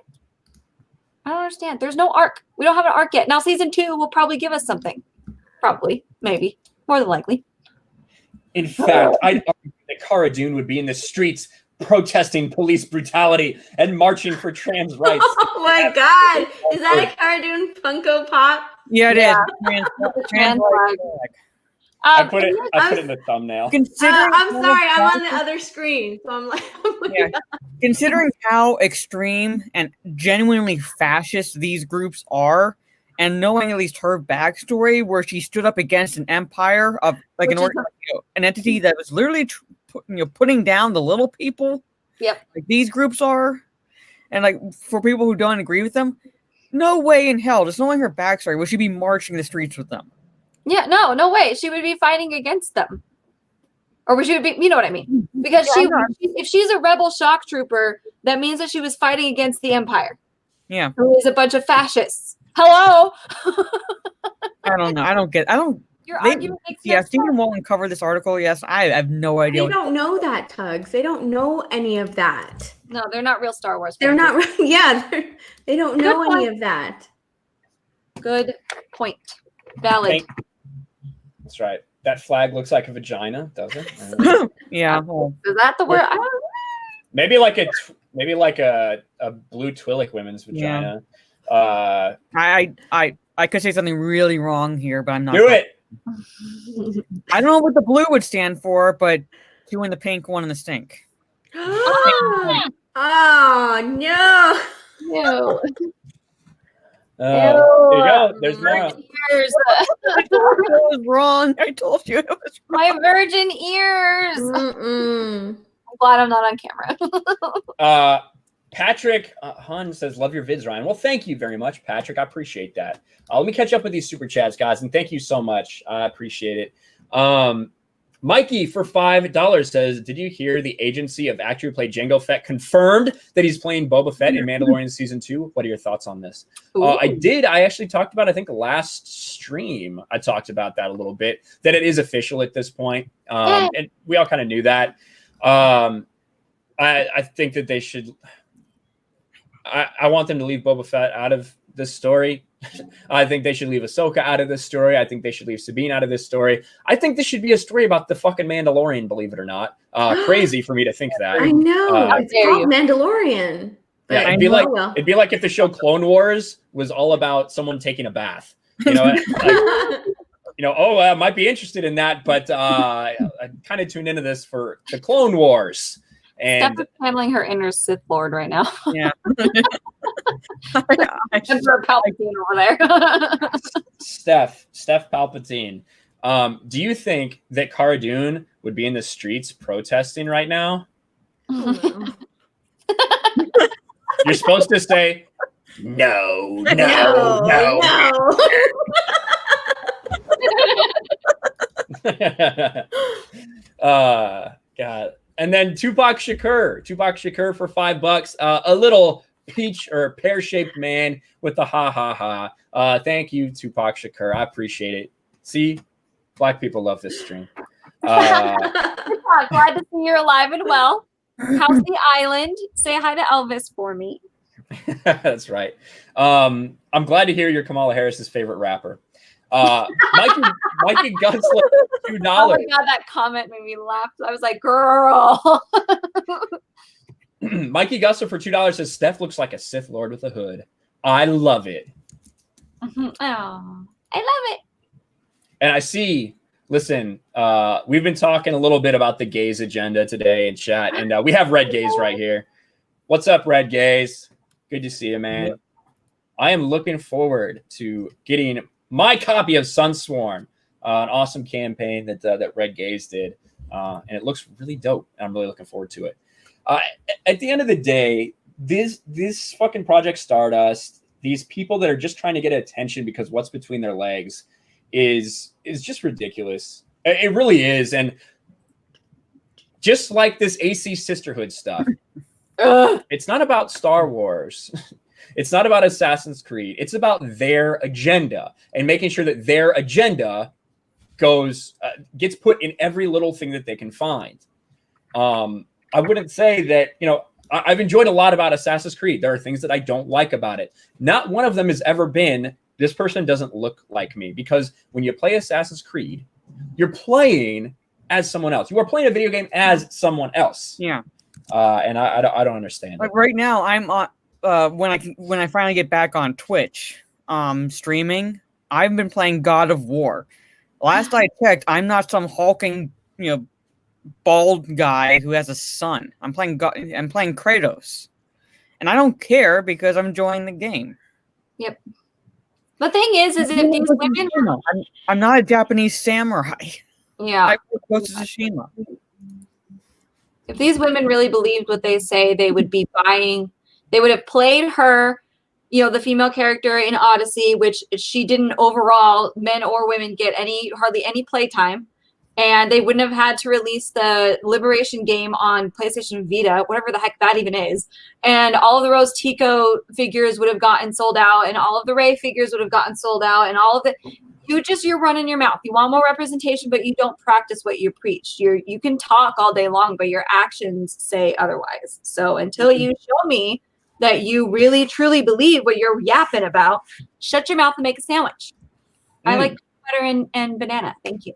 I don't understand. There's no arc. We don't have an arc yet. Now season 2 will probably give us something. Probably. Maybe. More than likely. In fact, I'd argue that Cara Dune would be in the streets protesting police brutality and marching for trans rights. Oh my god! Is that a Cara Dune Funko Pop? Yeah, it is. Trans flag. I put it in the thumbnail. Considering I'm sorry, I'm on the other screen, so I'm like, considering how extreme and genuinely fascist these groups are, and knowing at least her backstory, where she stood up against an empire of like an entity that was literally putting down the little people. Yep. Like these groups are, and like for people who don't agree with them, no way in hell, just knowing her backstory, would she be marching the streets with them? Yeah, no way. She would be fighting against them. Or she would be, you know what I mean? Because if she's a rebel shock trooper, that means that she was fighting against the Empire. Yeah. Who is a bunch of fascists. Hello? I don't know. Your argument makes Yeah, sense. Stephen Walton covered this article. Yes, I have no idea. they don't know that, Tugs. They don't know any of that. No, they're not real Star Wars fans. They're not. They don't know any of that. Good point. Valid. That's right. That flag looks like a vagina, doesn't it? Yeah. Well, Is that the word? I don't know. Maybe like a blue Twi'lek women's vagina. I could say something really wrong here, but I'm not. Do it. I don't know what the blue would stand for, but two in the pink, one in the stink. Oh no! No. There you go. There's Virgin more. ears. I told you it was wrong. I told you it was wrong. My virgin ears. Mm-mm. I'm glad I'm not on camera. Patrick Hun says, love your vids, Ryan. Well, thank you very much, Patrick. I appreciate that. Let me catch up with these super chats, guys, and thank you so much. I appreciate it. Mikey for $5 says, did you hear the agency of actor who played Jango Fett confirmed that he's playing Boba Fett in Mandalorian Season 2? What are your thoughts on this? I did. I actually talked about, I think last stream, I talked about that a little bit, that it is official at this point. And we all kind of knew that. I think that they should... I want them to leave Boba Fett out of this story. I think they should leave Ahsoka out of this story. I think they should leave Sabine out of this story. I think this should be a story about the fucking Mandalorian, believe it or not. Crazy for me to think that. I know. It's dare called you. Mandalorian. Yeah, it'd be like if the show Clone Wars was all about someone taking a bath. You know, I might be interested in that, but I kind of tuned into this for the Clone Wars. And Steph is handling her inner Sith Lord right now. Yeah. Emperor Palpatine over there. Steph Palpatine. Do you think that Cara Dune would be in the streets protesting right now? You're supposed to say, no. God. And then Tupac Shakur for $5. A little peach or pear-shaped man with the ha. Thank you, Tupac Shakur. I appreciate it. See, Black people love this stream. Glad to see you're alive and well. How's the island? Say hi to Elvis for me. That's right. I'm glad to hear you're Kamala Harris's favorite rapper. Mikey Gunsler, $2. Oh my god, that comment made me laugh. I was like, girl. Mikey Guster for $2 says Steph looks like a Sith Lord with a hood. I love it. Oh, I love it. And I see, listen, we've been talking a little bit about the gays agenda today in chat, and we have Red Gaze right here. What's up, Red Gaze? Good to see you, man. Yep. I am looking forward to getting my copy of Sunswarm, an awesome campaign that Red Gaze did, and it looks really dope. And I'm really looking forward to it. At the end of the day, this fucking Project Stardust, these people that are just trying to get attention because what's between their legs is just ridiculous. It really is. And just like this AC Sisterhood stuff, Ugh. It's not about Star Wars. It's not about Assassin's Creed. It's about their agenda and making sure that their agenda gets put in every little thing that they can find. I wouldn't say that, I've enjoyed a lot about Assassin's Creed. There are things that I don't like about it. Not one of them has ever been, this person doesn't look like me, because when you play Assassin's Creed, you're playing as someone else. You are playing a video game as someone else. Yeah. And I don't understand. Like right now, I'm on when I finally get back on Twitch, streaming. I've been playing God of War. Last I checked, I'm not some hulking, bald guy who has a son. I'm playing Kratos, and I don't care because I'm enjoying the game. Yep. The thing is if these women, I'm not a Japanese samurai. yeah, I play Ghost of Tsushima. if these women really believed what they say, they would be buying. They would have played her, the female character in Odyssey, which she didn't overall, men or women, get hardly any playtime. And they wouldn't have had to release the Liberation game on PlayStation Vita, whatever the heck that even is. And all of the Rose Tico figures would have gotten sold out, and all of the Rey figures would have gotten sold out, and all of it. You're running your mouth. You want more representation, but you don't practice what you preach. You can talk all day long, but your actions say otherwise. So until you show me that you really, truly believe what you're yapping about, shut your mouth and make a sandwich. I like peanut butter and banana. Thank you.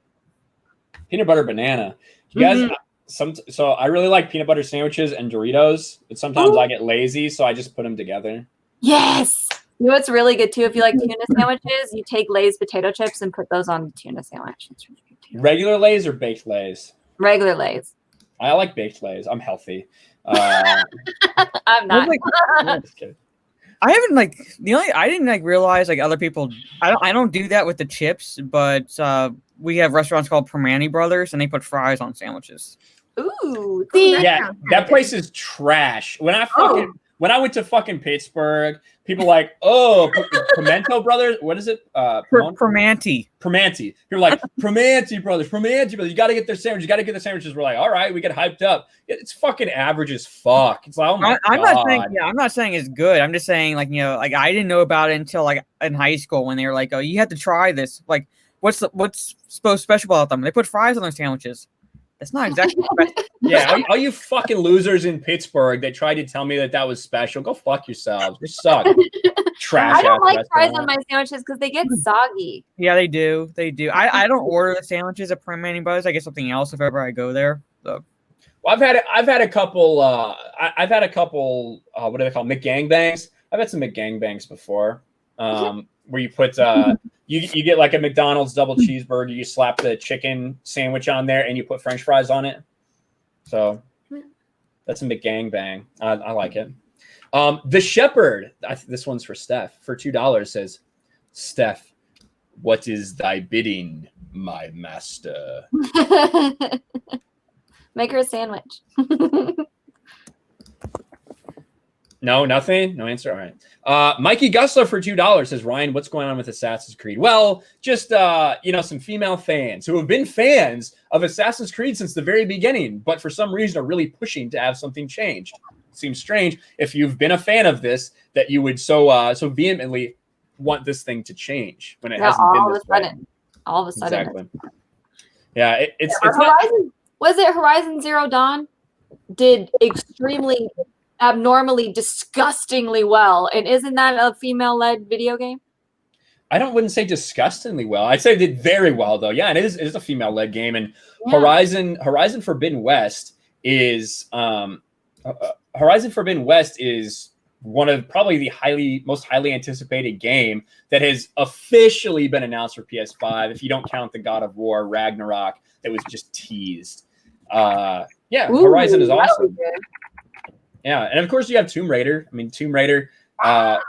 Peanut butter banana. You guys, so I really like peanut butter sandwiches and Doritos, but sometimes I get lazy, so I just put them together. Yes. You know what's really good too? If you like tuna sandwiches, you take Lay's potato chips and put those on the tuna sandwich. It's really good too. Regular Lay's or baked Lay's? Regular Lay's. I like baked Lay's. I'm healthy. I'm not. I haven't I didn't realize other people. I don't do that with the chips, but we have restaurants called Permane Brothers, and they put fries on sandwiches. Ooh, see? Yeah, that place is trash. When I went to fucking Pittsburgh, people like, Pimento Brothers. What is it? Permante. Permante. You're like, Permante Brothers. You got to get their sandwiches. You got to get the sandwiches. We're like, all right, we get hyped up. It's fucking average as fuck. It's like, oh my God. I'm not saying it's good. I'm just saying, I didn't know about it until in high school when they were like, oh, you have to try this. Like, what's so special about them? They put fries on their sandwiches. It's not exactly special. Yeah, all you fucking losers in Pittsburgh that tried to tell me that was special, go fuck yourselves. You suck. Trash. I don't like fries on my sandwiches because they get soggy. Yeah, they do. I don't order the sandwiches at Permane Brothers. I get something else if ever I go there. So. Well, I've had a couple. I've had a couple. What do they call McGangbangs? I've had some McGangbangs before. Where you put you get like a McDonald's double cheeseburger, you slap the chicken sandwich on there, and you put French fries on it. So that's a McGangbang. I like it. The Shepherd. This one's for Steph. For $2 says, Steph, what is thy bidding, my master? Make her a sandwich. No, nothing. No answer. All right. Mikey Gussler for $2 says, Ryan, what's going on with Assassin's Creed? Well, just some female fans who have been fans of Assassin's Creed since the very beginning, but for some reason are really pushing to have something changed. It seems strange if you've been a fan of this that you would so vehemently want this thing to change when it hasn't been this way. All of a sudden. Exactly. Yeah, it's Horizon. Was it Horizon Zero Dawn? Did extremely abnormally, disgustingly well. And isn't that a female-led video game? Wouldn't say disgustingly well. I'd say it did very well, though. Yeah, and it is a female-led game. And yeah. Horizon Forbidden West is one of probably the most highly anticipated game that has officially been announced for PS5, if you don't count the God of War Ragnarok that was just teased. Horizon is awesome. Yeah, and of course you have Tomb Raider. I mean, Tomb Raider,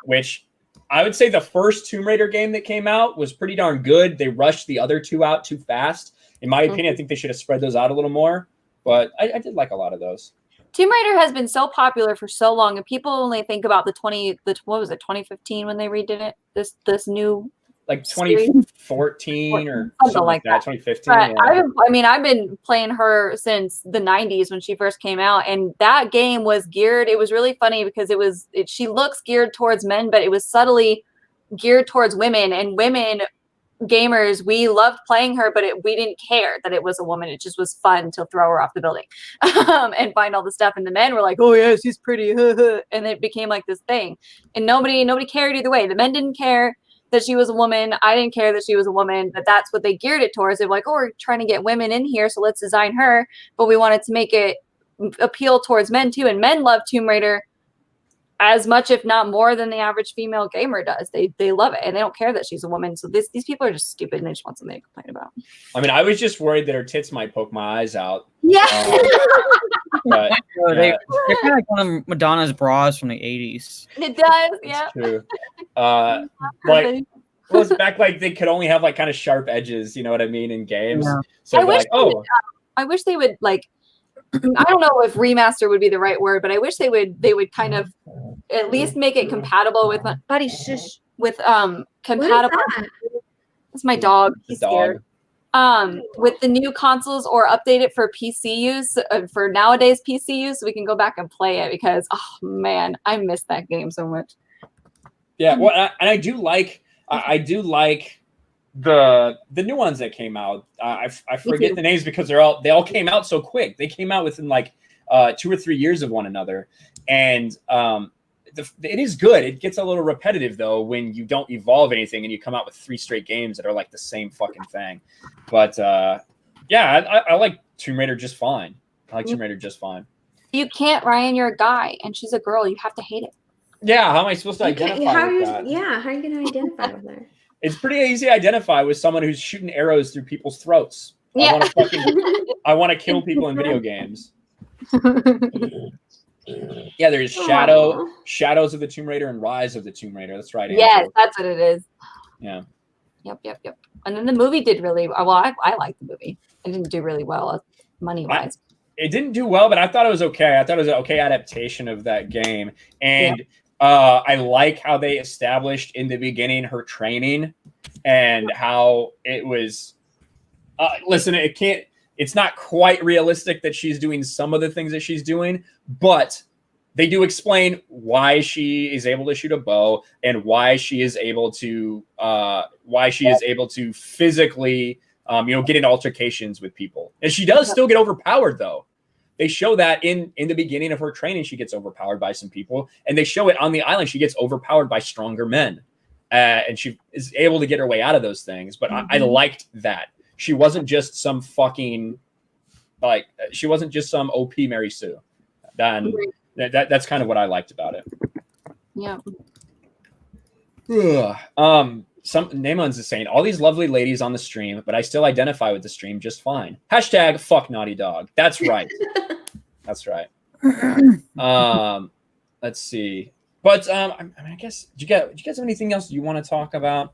which I would say the first Tomb Raider game that came out was pretty darn good. They rushed the other two out too fast. In my opinion, I think they should have spread those out a little more. But I did like a lot of those. Tomb Raider has been so popular for so long, and people only think about 2015 when they redid it. This new like 2014 or something like that, 2015. But yeah. I've been playing her since the 90s when she first came out, and that game was geared. It was really funny because she looks geared towards men, but it was subtly geared towards women, and women gamers, we loved playing her, but we didn't care that it was a woman. It just was fun to throw her off the building and find all the stuff. And the men were like, oh yeah, she's pretty. And it became like this thing. And nobody cared either way. The men didn't care that she was a woman. I didn't care that she was a woman, but that's what they geared it towards. They're like, oh, we're trying to get women in here, so let's design her. But we wanted to make it appeal towards men too. And men love Tomb Raider as much, if not more, than the average female gamer does. They love it, and they don't care that she's a woman. So these people are just stupid, and they just want something to complain about. I mean, I was just worried that her tits might poke my eyes out. Yeah. But, they're kind of like one of Madonna's bras from the 80s. It does, yeah. True. Like, well, it's back like they could only have like kind of sharp edges, you know what I mean, in games. Yeah. So I wish they would like. I don't know if remaster would be the right word, but I wish they would kind of at least make it compatible with buddy shush with compatible. That's my dog. He's scared. With the new consoles, or update it for PC use, for nowadays PC use, so we can go back and play it, because oh man, I miss that game so much. Yeah, well, and I do like the new ones that came out. I forget the names because they all came out so quick. They came out within like 2 or 3 years of one another, and it is good. It gets a little repetitive though when you don't evolve anything and you come out with 3 straight games that are like the same fucking thing. But yeah, I like Tomb Raider just fine. Tomb Raider just fine. You can't, Ryan. You're a guy and she's a girl. You have to hate it. Yeah, how am I supposed to identify with that? Yeah, how are you going to identify with her? It's pretty easy to identify with someone who's shooting arrows through people's throats. Yeah. I want to kill people in video games. Yeah, there's Shadows of the Tomb Raider and Rise of the Tomb Raider. That's right. Yes, Andrew. that's what it is. Yeah. Yep. And then the movie did really well. I liked the movie. It didn't do really well money-wise. It didn't do well, but I thought it was okay. I thought it was an okay adaptation of that game. And I like how they established in the beginning her training and how it was. Listen, it's not quite realistic that she's doing some of the things that she's doing, but they do explain why she is able to shoot a bow and why she is able to physically, get in altercations with people. And she does still get overpowered though. They show that in the beginning of her training, she gets overpowered by some people, and they show it on the island. She gets overpowered by stronger men, and she is able to get her way out of those things. But I liked that. She wasn't just some fucking, she wasn't just some OP Mary Sue. That's kind of what I liked about it. Yeah. Some Naymon's is saying, all these lovely ladies on the stream, but I still identify with the stream just fine. # fuck Naughty Dog. That's right. That's right. Let's see. But I guess do you guys have anything else you want to talk about?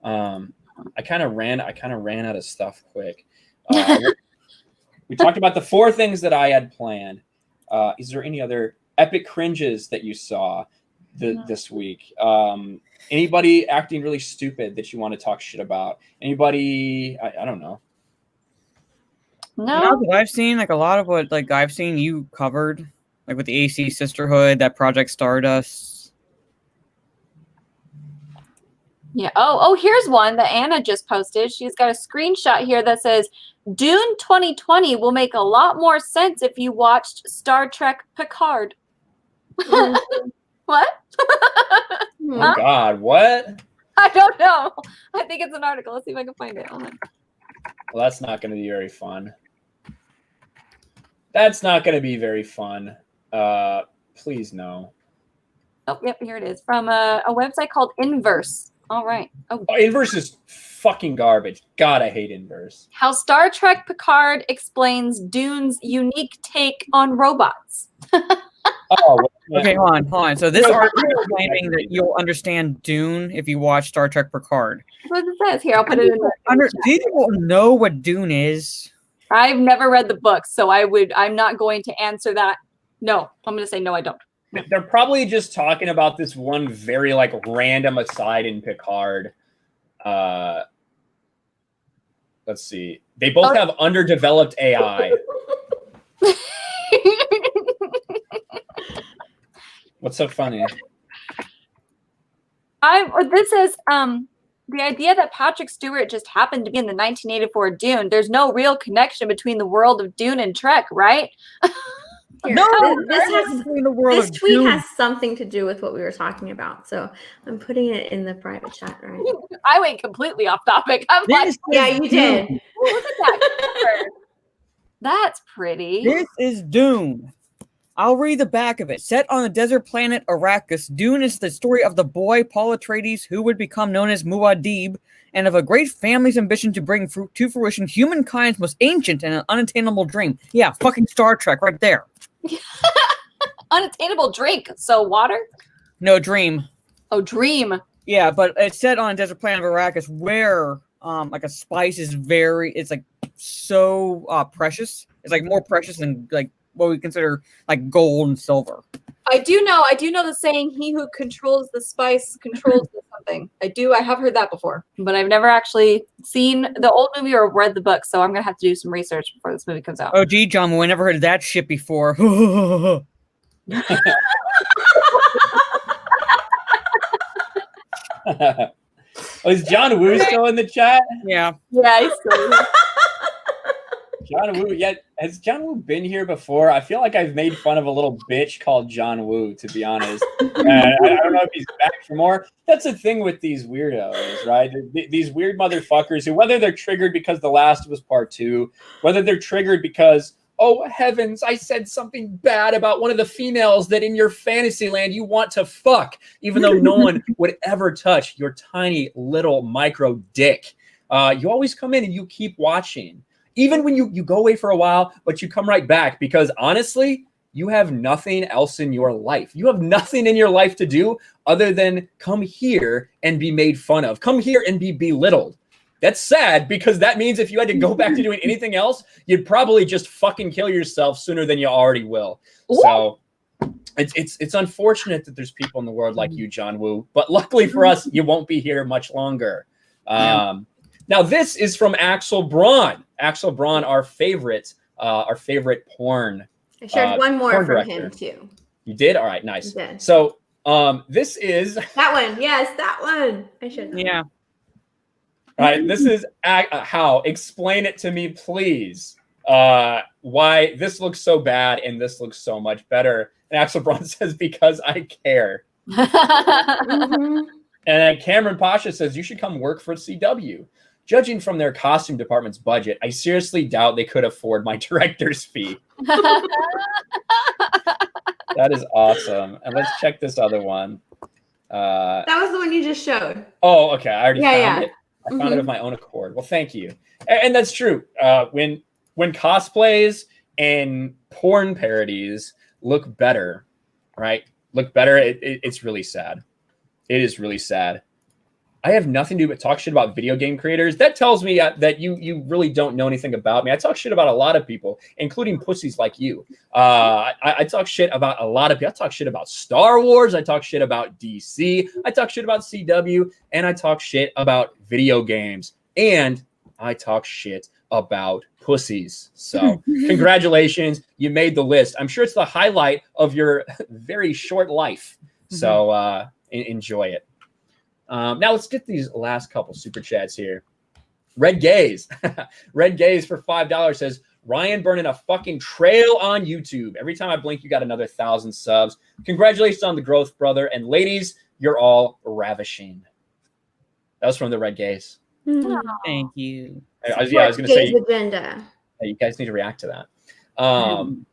I kind of ran out of stuff quick. We talked about the 4 things that I had planned. Is there any other epic cringes that you saw this week? Anybody acting really stupid that you want to talk shit about? Anybody? I don't know. No, I've seen like a lot of what I've seen you covered, like with the AC Sisterhood, that Project Stardust. Yeah. Oh, here's one that Anna just posted. She's got a screenshot here that says, Dune 2020 will make a lot more sense if you watched Star Trek Picard. What? Oh God, what? I don't know. I think it's an article. Let's see if I can find it. Hold on. Well, that's not going to be very fun. That's not going to be very fun. Please no. Oh, yep, here it is. From a website called Inverse. All right. Oh, Inverse is fucking garbage. God, I hate Inverse. How Star Trek Picard explains Dune's unique take on robots. Okay, hold on. So this article is claiming that you'll understand Dune if you watch Star Trek Picard. That's what it says here. I'll put it in there. Do you know what Dune is? I've never read the book, so I'm not going to answer that. No, I'm going to say no, I don't. They're probably just talking about this one very random aside in Picard. Let's see. They both have underdeveloped AI. What's so funny? This is the idea that Patrick Stewart just happened to be in the 1984 Dune. There's no real connection between the world of Dune and Trek, right? Here, No, this tweet has something to do with what we were talking about, so I'm putting it in the private chat right now. I went completely off topic. I'm like, yeah, you did. Oh, look at that cover. That's pretty. This is Dune. I'll read the back of it. Set on the desert planet Arrakis, Dune is the story of the boy Paul Atreides who would become known as Muad'Dib, and of a great family's ambition to bring to fruition humankind's most ancient and unattainable dream. Yeah, fucking Star Trek right there. Unattainable drink. So water? No, dream. Oh, dream. Yeah, but it's set on a desert planet of Arrakis where like a spice is it's like so precious. It's like more precious than like what we consider like gold and silver. I do know the saying, he who controls the spice controls the something. I have heard that before, but I've never actually seen the old movie or read the book, so I'm gonna have to do some research before this movie comes out. Oh gee, John, we never heard of that shit before. Is John Woo still in the chat? Yeah. Yeah, he's still here. John Woo, has John Woo been here before? I feel like I've made fun of a little bitch called John Woo, to be honest. And I don't know if he's back for more. That's the thing with these weirdos, right? These weird motherfuckers who, whether they're triggered because The Last of Us Part 2, whether they're triggered because, oh heavens, I said something bad about one of the females that in your fantasy land you want to fuck, even though no one would ever touch your tiny little micro dick. You always come in and you keep watching. Even when you go away for a while, but you come right back because honestly, you have nothing else in your life. You have nothing in your life to do other than come here and be made fun of. Come here and be belittled. That's sad because that means if you had to go back to doing anything else, you'd probably just fucking kill yourself sooner than you already will. Ooh. So it's unfortunate that there's people in the world like you, John Woo, but luckily for us, you won't be here much longer. Now this is from Axel Braun. Axel Braun, our favorite porn. I shared one more from director. him too. You did? All right, nice. So this is that one. Yes, that one. I should. Yeah. All right, this is how. Explain it to me, please. Why this looks so bad and this looks so much better. And Axel Braun says, because I care. And then Cameron Pasha says, you should come work for CW. Judging from their costume department's budget, I seriously doubt they could afford my director's fee. That is awesome. And let's check this other one. That was the one you just showed. Oh, okay. I already found it. I found it of my own accord. Well, thank you. And that's true. When cosplays and porn parodies look better, right? Look better, it's really sad. It is really sad. I have nothing to do but talk shit about video game creators. That tells me that you really don't know anything about me. I talk shit about a lot of people, including pussies like you. I talk shit about a lot of people. I talk shit about Star Wars. I talk shit about DC. I talk shit about CW. And I talk shit about video games. And I talk shit about pussies. So congratulations. You made the list. I'm sure it's the highlight of your very short life. So enjoy it. Now let's get these last couple super chats here. Red Gaze. Red Gaze for $5 says, Ryan burning a fucking trail on YouTube. Every time I blink, you got another 1,000 subs. Congratulations on the growth, brother. And ladies, you're all ravishing. That was from the Red Gaze. Thank you. I was going to say, agenda. You guys need to react to that. And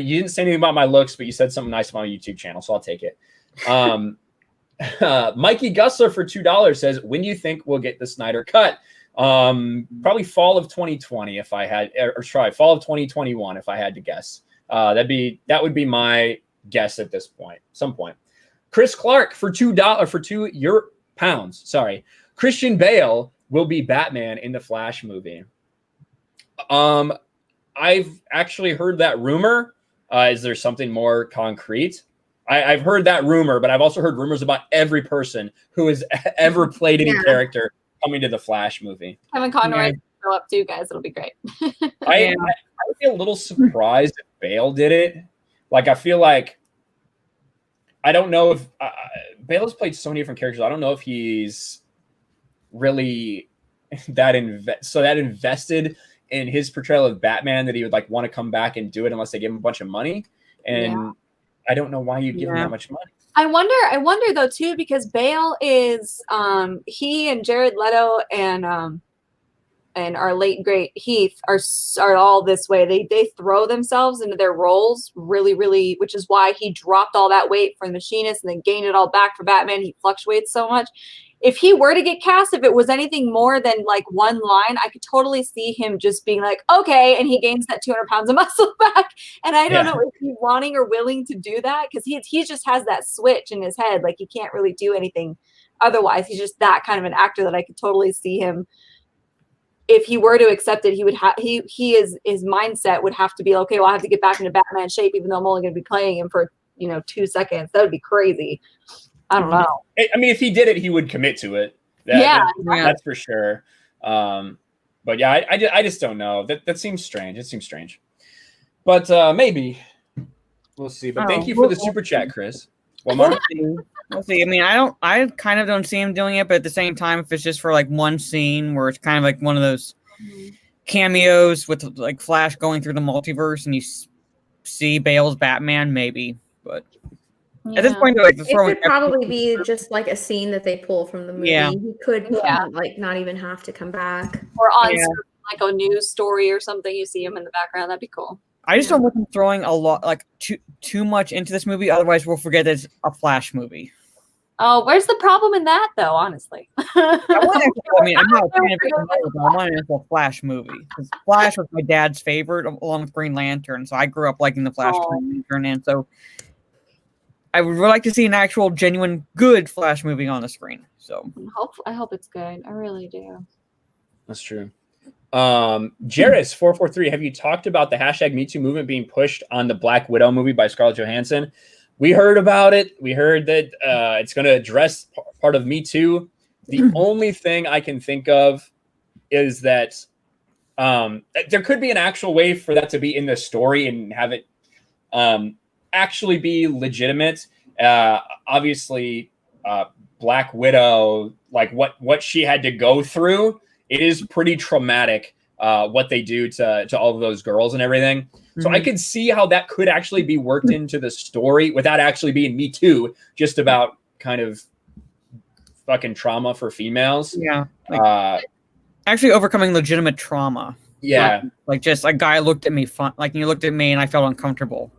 you didn't say anything about my looks, but you said something nice about my YouTube channel, so I'll take it. Mikey Gussler for $2 says, when do you think we'll get the Snyder cut? Probably fall of 2020 if I had, or sorry, fall of 2021 if I had to guess. That would be my guess at this point, some point. Chris Clark for £2. Sorry. Christian Bale will be Batman in the Flash movie. I've actually heard that rumor. Is there something more concrete? I've heard that rumor, but I've also heard rumors about every person who has ever played any character coming to the Flash movie. Kevin Conroy show up too, guys. It'll be great. I would be a little surprised if Bale did it. Like, I feel like I don't know if Bale has played so many different characters. I don't know if he's really that invested in his portrayal of Batman that he would like want to come back and do it unless they give him a bunch of money. And I don't know why you'd give him that much money. I wonder though too, because Bale is he and Jared Leto and our late great Heath are all this way. They throw themselves into their roles really, really, which is why he dropped all that weight for the Machinist and then gained it all back for Batman. He fluctuates so much. If he were to get cast, if it was anything more than like one line, I could totally see him just being like, okay, and he gains that 200 pounds of muscle back. And I don't know if he's wanting or willing to do that because he just has that switch in his head. Like he can't really do anything otherwise. He's just that kind of an actor that I could totally see him. If he were to accept it, he would have his mindset would have to be, okay, well, I have to get back into Batman shape, even though I'm only going to be playing him for 2 seconds. That would be crazy. I don't know. I mean, if he did it, he would commit to it. That's for sure. But yeah, I just don't know. That seems strange. It seems strange. But maybe we'll see. But thank you for the super chat, Chris. Well, we'll see. I mean, I kind of don't see him doing it, but at the same time, if it's just for like one scene where it's kind of like one of those cameos with like Flash going through the multiverse and you see Bale's Batman, maybe. But at this point, like, it could probably be just like a scene that they pull from the movie. Yeah. He could like not even have to come back. Or on like a news story or something, you see him in the background. That'd be cool. I just don't want them throwing a lot, like too much into this movie. Otherwise, we'll forget that it's a Flash movie. Oh, where's the problem in that, though? Honestly, I'm not a fan of it, but I want it as a Flash movie. Because Flash was my dad's favorite, along with Green Lantern. So I grew up liking the Flash Green Lantern, and so I would like to see an actual, genuine, good Flash movie on the screen. So I hope it's good. I really do. That's true. Jairus443, have you talked about the hashtag Me Too movement being pushed on the Black Widow movie by Scarlett Johansson? We heard about it. We heard that it's going to address part of Me Too. The only thing I can think of is that there could be an actual way for that to be in the story and have it actually be legitimate. Obviously, Black Widow, like what she had to go through, it is pretty traumatic what they do to all of those girls and everything. So I could see how that could actually be worked into the story without actually being Me Too, just about kind of fucking trauma for females. Yeah. Actually overcoming legitimate trauma. Yeah. Like just a guy looked at me you looked at me and I felt uncomfortable.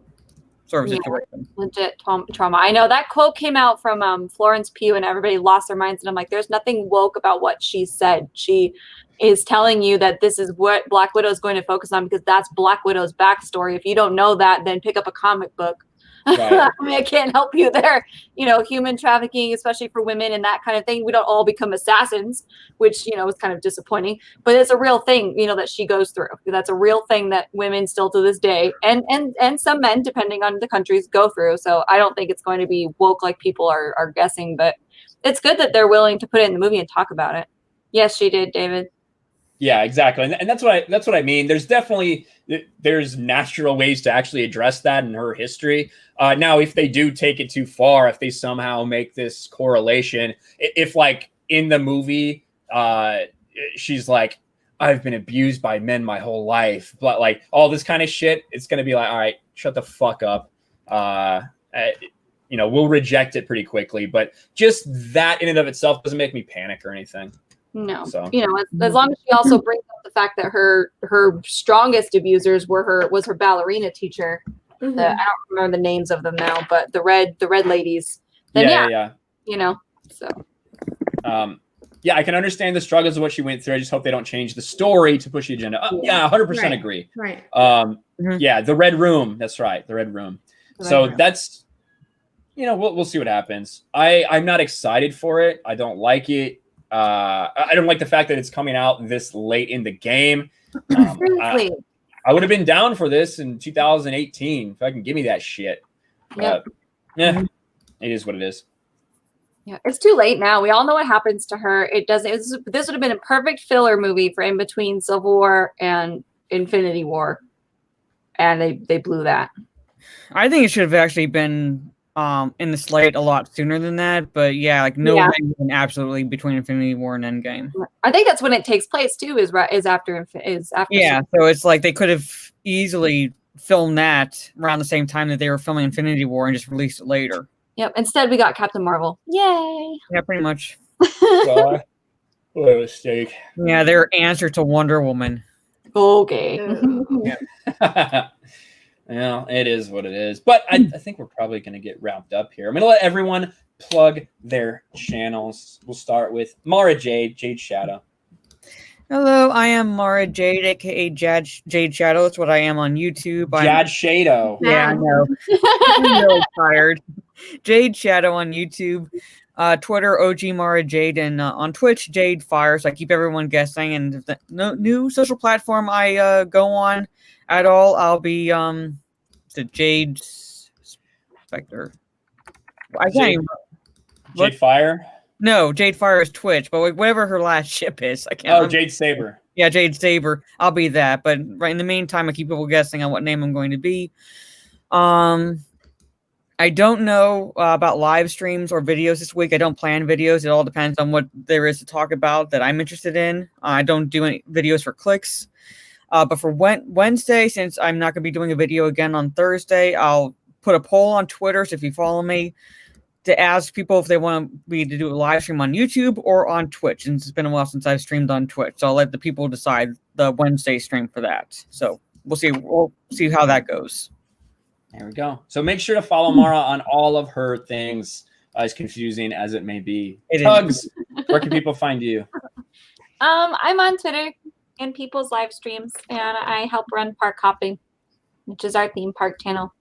Sort of situation. Legit trauma. I know that quote came out from Florence Pugh and everybody lost their minds. And I'm like, there's nothing woke about what she said. She is telling you that this is what Black Widow is going to focus on because that's Black Widow's backstory. If you don't know that, then pick up a comic book. Right. I mean, I can't help you there. Human trafficking, especially for women and that kind of thing. We don't all become assassins, which, is kind of disappointing. But it's a real thing, that she goes through. That's a real thing that women still to this day and some men, depending on the countries, go through. So I don't think it's going to be woke like people are guessing. But it's good that they're willing to put it in the movie and talk about it. Yes, she did, David. Yeah, exactly. And that's what I mean. There's natural ways to actually address that in her history. Now, if they do take it too far, if they somehow make this correlation, if like in the movie, she's like, I've been abused by men my whole life, but like all this kind of shit, it's going to be like, all right, shut the fuck up. We'll reject it pretty quickly, but just that in and of itself doesn't make me panic or anything. No, so. As long as she also brings up the fact that her strongest abusers was her ballerina teacher. I don't remember the names of them now, but the red ladies. Then yeah. So. Yeah, I can understand the struggles of what she went through. I just hope they don't change the story to push the agenda. 100% agree. Right. Yeah, the Red Room. That's right, the Red Room. That's, we'll see what happens. I'm not excited for it. I don't like it. I don't like the fact that it's coming out this late in the game. I would have been down for this in 2018 if I can give me that shit. Yep. Yeah, it is what it is. Yeah, it's too late now. We all know what happens to her. It doesn't. This would have been a perfect filler movie for in between Civil War and Infinity War, and they blew that. I think it should have actually been in the slate a lot sooner than that. But yeah, like no way absolutely between Infinity War and Endgame. I think that's when it takes place too. Is after. Yeah, so it's like they could have easily filmed that around the same time that they were filming Infinity War and just released it later. Yep. Instead, we got Captain Marvel. Yay! Yeah, pretty much. What a mistake. Yeah, their answer to Wonder Woman. Okay. Yeah, it is what it is. But I think we're probably going to get wrapped up here. I'm going to let everyone plug their channels. We'll start with Mara Jade Shadow. Hello, I am Mara Jade, aka Jade Shadow. That's what I am on YouTube. Jad Shadow. Yeah, I know. I'm really tired. Jade Shadow on YouTube. Twitter, OG Mara Jade, and on Twitch, Jade Fire. So I keep everyone guessing. And if no new social platform I go on at all, I'll be the Jade Spectre. I can't even. Jade Fire? No, Jade Fire is Twitch, but whatever her last ship is, I can't. Oh, Jade Saber. Yeah, Jade Saber. I'll be that. But right in the meantime, I keep people guessing on what name I'm going to be. I don't know about live streams or videos this week. I don't plan videos. It all depends on what there is to talk about that I'm interested in. I don't do any videos for clicks. But for Wednesday, since I'm not going to be doing a video again on Thursday, I'll put a poll on Twitter. So if you follow me, to ask people if they want me to do a live stream on YouTube or on Twitch. And it's been a while since I've streamed on Twitch. So I'll let the people decide the Wednesday stream for that. So we'll see. We'll see how that goes. There we go. So make sure to follow Mara on all of her things, as confusing as it may be. Tugs, where can people find you? I'm on Twitter and people's live streams, and I help run Park Hopping, which is our theme park channel.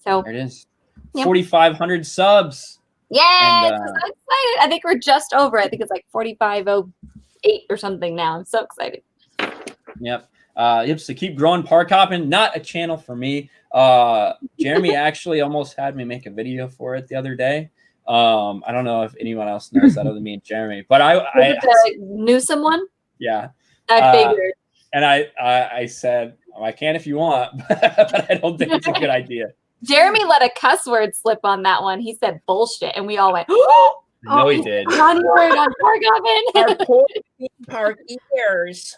So there it is. Yep. 4,500 subs. Yeah, I'm so excited. I think we're just over. I think it's like 4508 or something now. I'm so excited. Yep. So keep growing Park Hopping. Not a channel for me. Jeremy actually almost had me make a video for it the other day. I don't know if anyone else knows that other than me and Jeremy, but the Newsom one. Yeah, I figured. And I said, I can if you want, but I don't think it's a good idea. Jeremy let a cuss word slip on that one. He said bullshit, and we all went, no, he did. Naughty word on Park Hopping. Our poor park ears.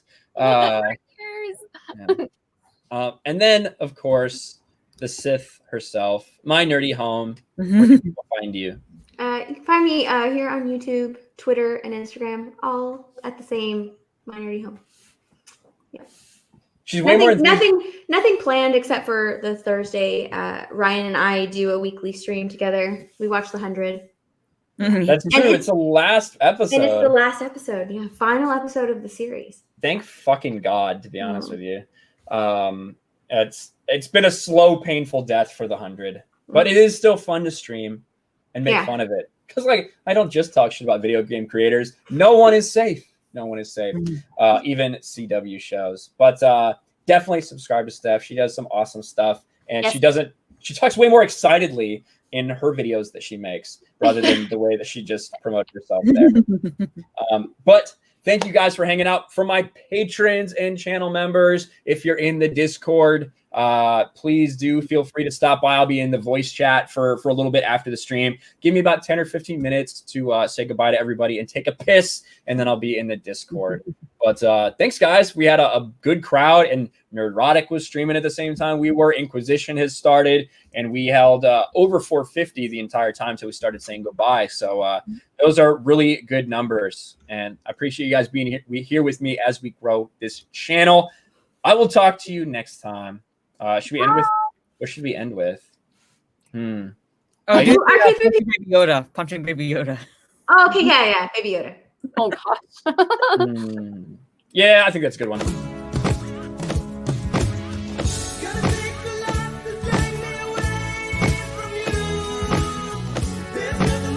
And then, of course, the Sith herself, my nerdy home. Where can people find you? You can find me here on YouTube, Twitter, and Instagram, all at the same My Nerdy Home. Yeah. She's way more nothing planned except for the Thursday. Ryan and I do a weekly stream together. We watch the 100. That's true. It's the last episode. And it's the last episode. Yeah, final episode of the series. Thank fucking God, to be honest with you. It's been a slow, painful death for the 100, but it is still fun to stream and make fun of it. Because I don't just talk shit about video game creators. No one is safe. No one is safe. Even CW shows. But definitely subscribe to Steph. She does some awesome stuff, and she talks way more excitedly in her videos that she makes rather than the way that she just promotes herself there. But thank you guys for hanging out. For my patrons and channel members, if you're in the Discord, please do feel free to stop by. I'll be in the voice chat for a little bit after the stream. Give me about 10 or 15 minutes to say goodbye to everybody and take a piss, and then I'll be in the Discord. But thanks, guys. We had a good crowd, and Neurotic was streaming at the same time we were. Inquisition has started, and we held over 450 the entire time until we started saying goodbye. So those are really good numbers, and I appreciate you guys being here with me as we grow this channel. I will talk to you next time. Should we end with? What should we end with? Oh, Punching Baby Yoda. Punching Baby Yoda. Oh, okay, yeah, Baby Yoda. Oh gosh. Yeah, I think that's a good one.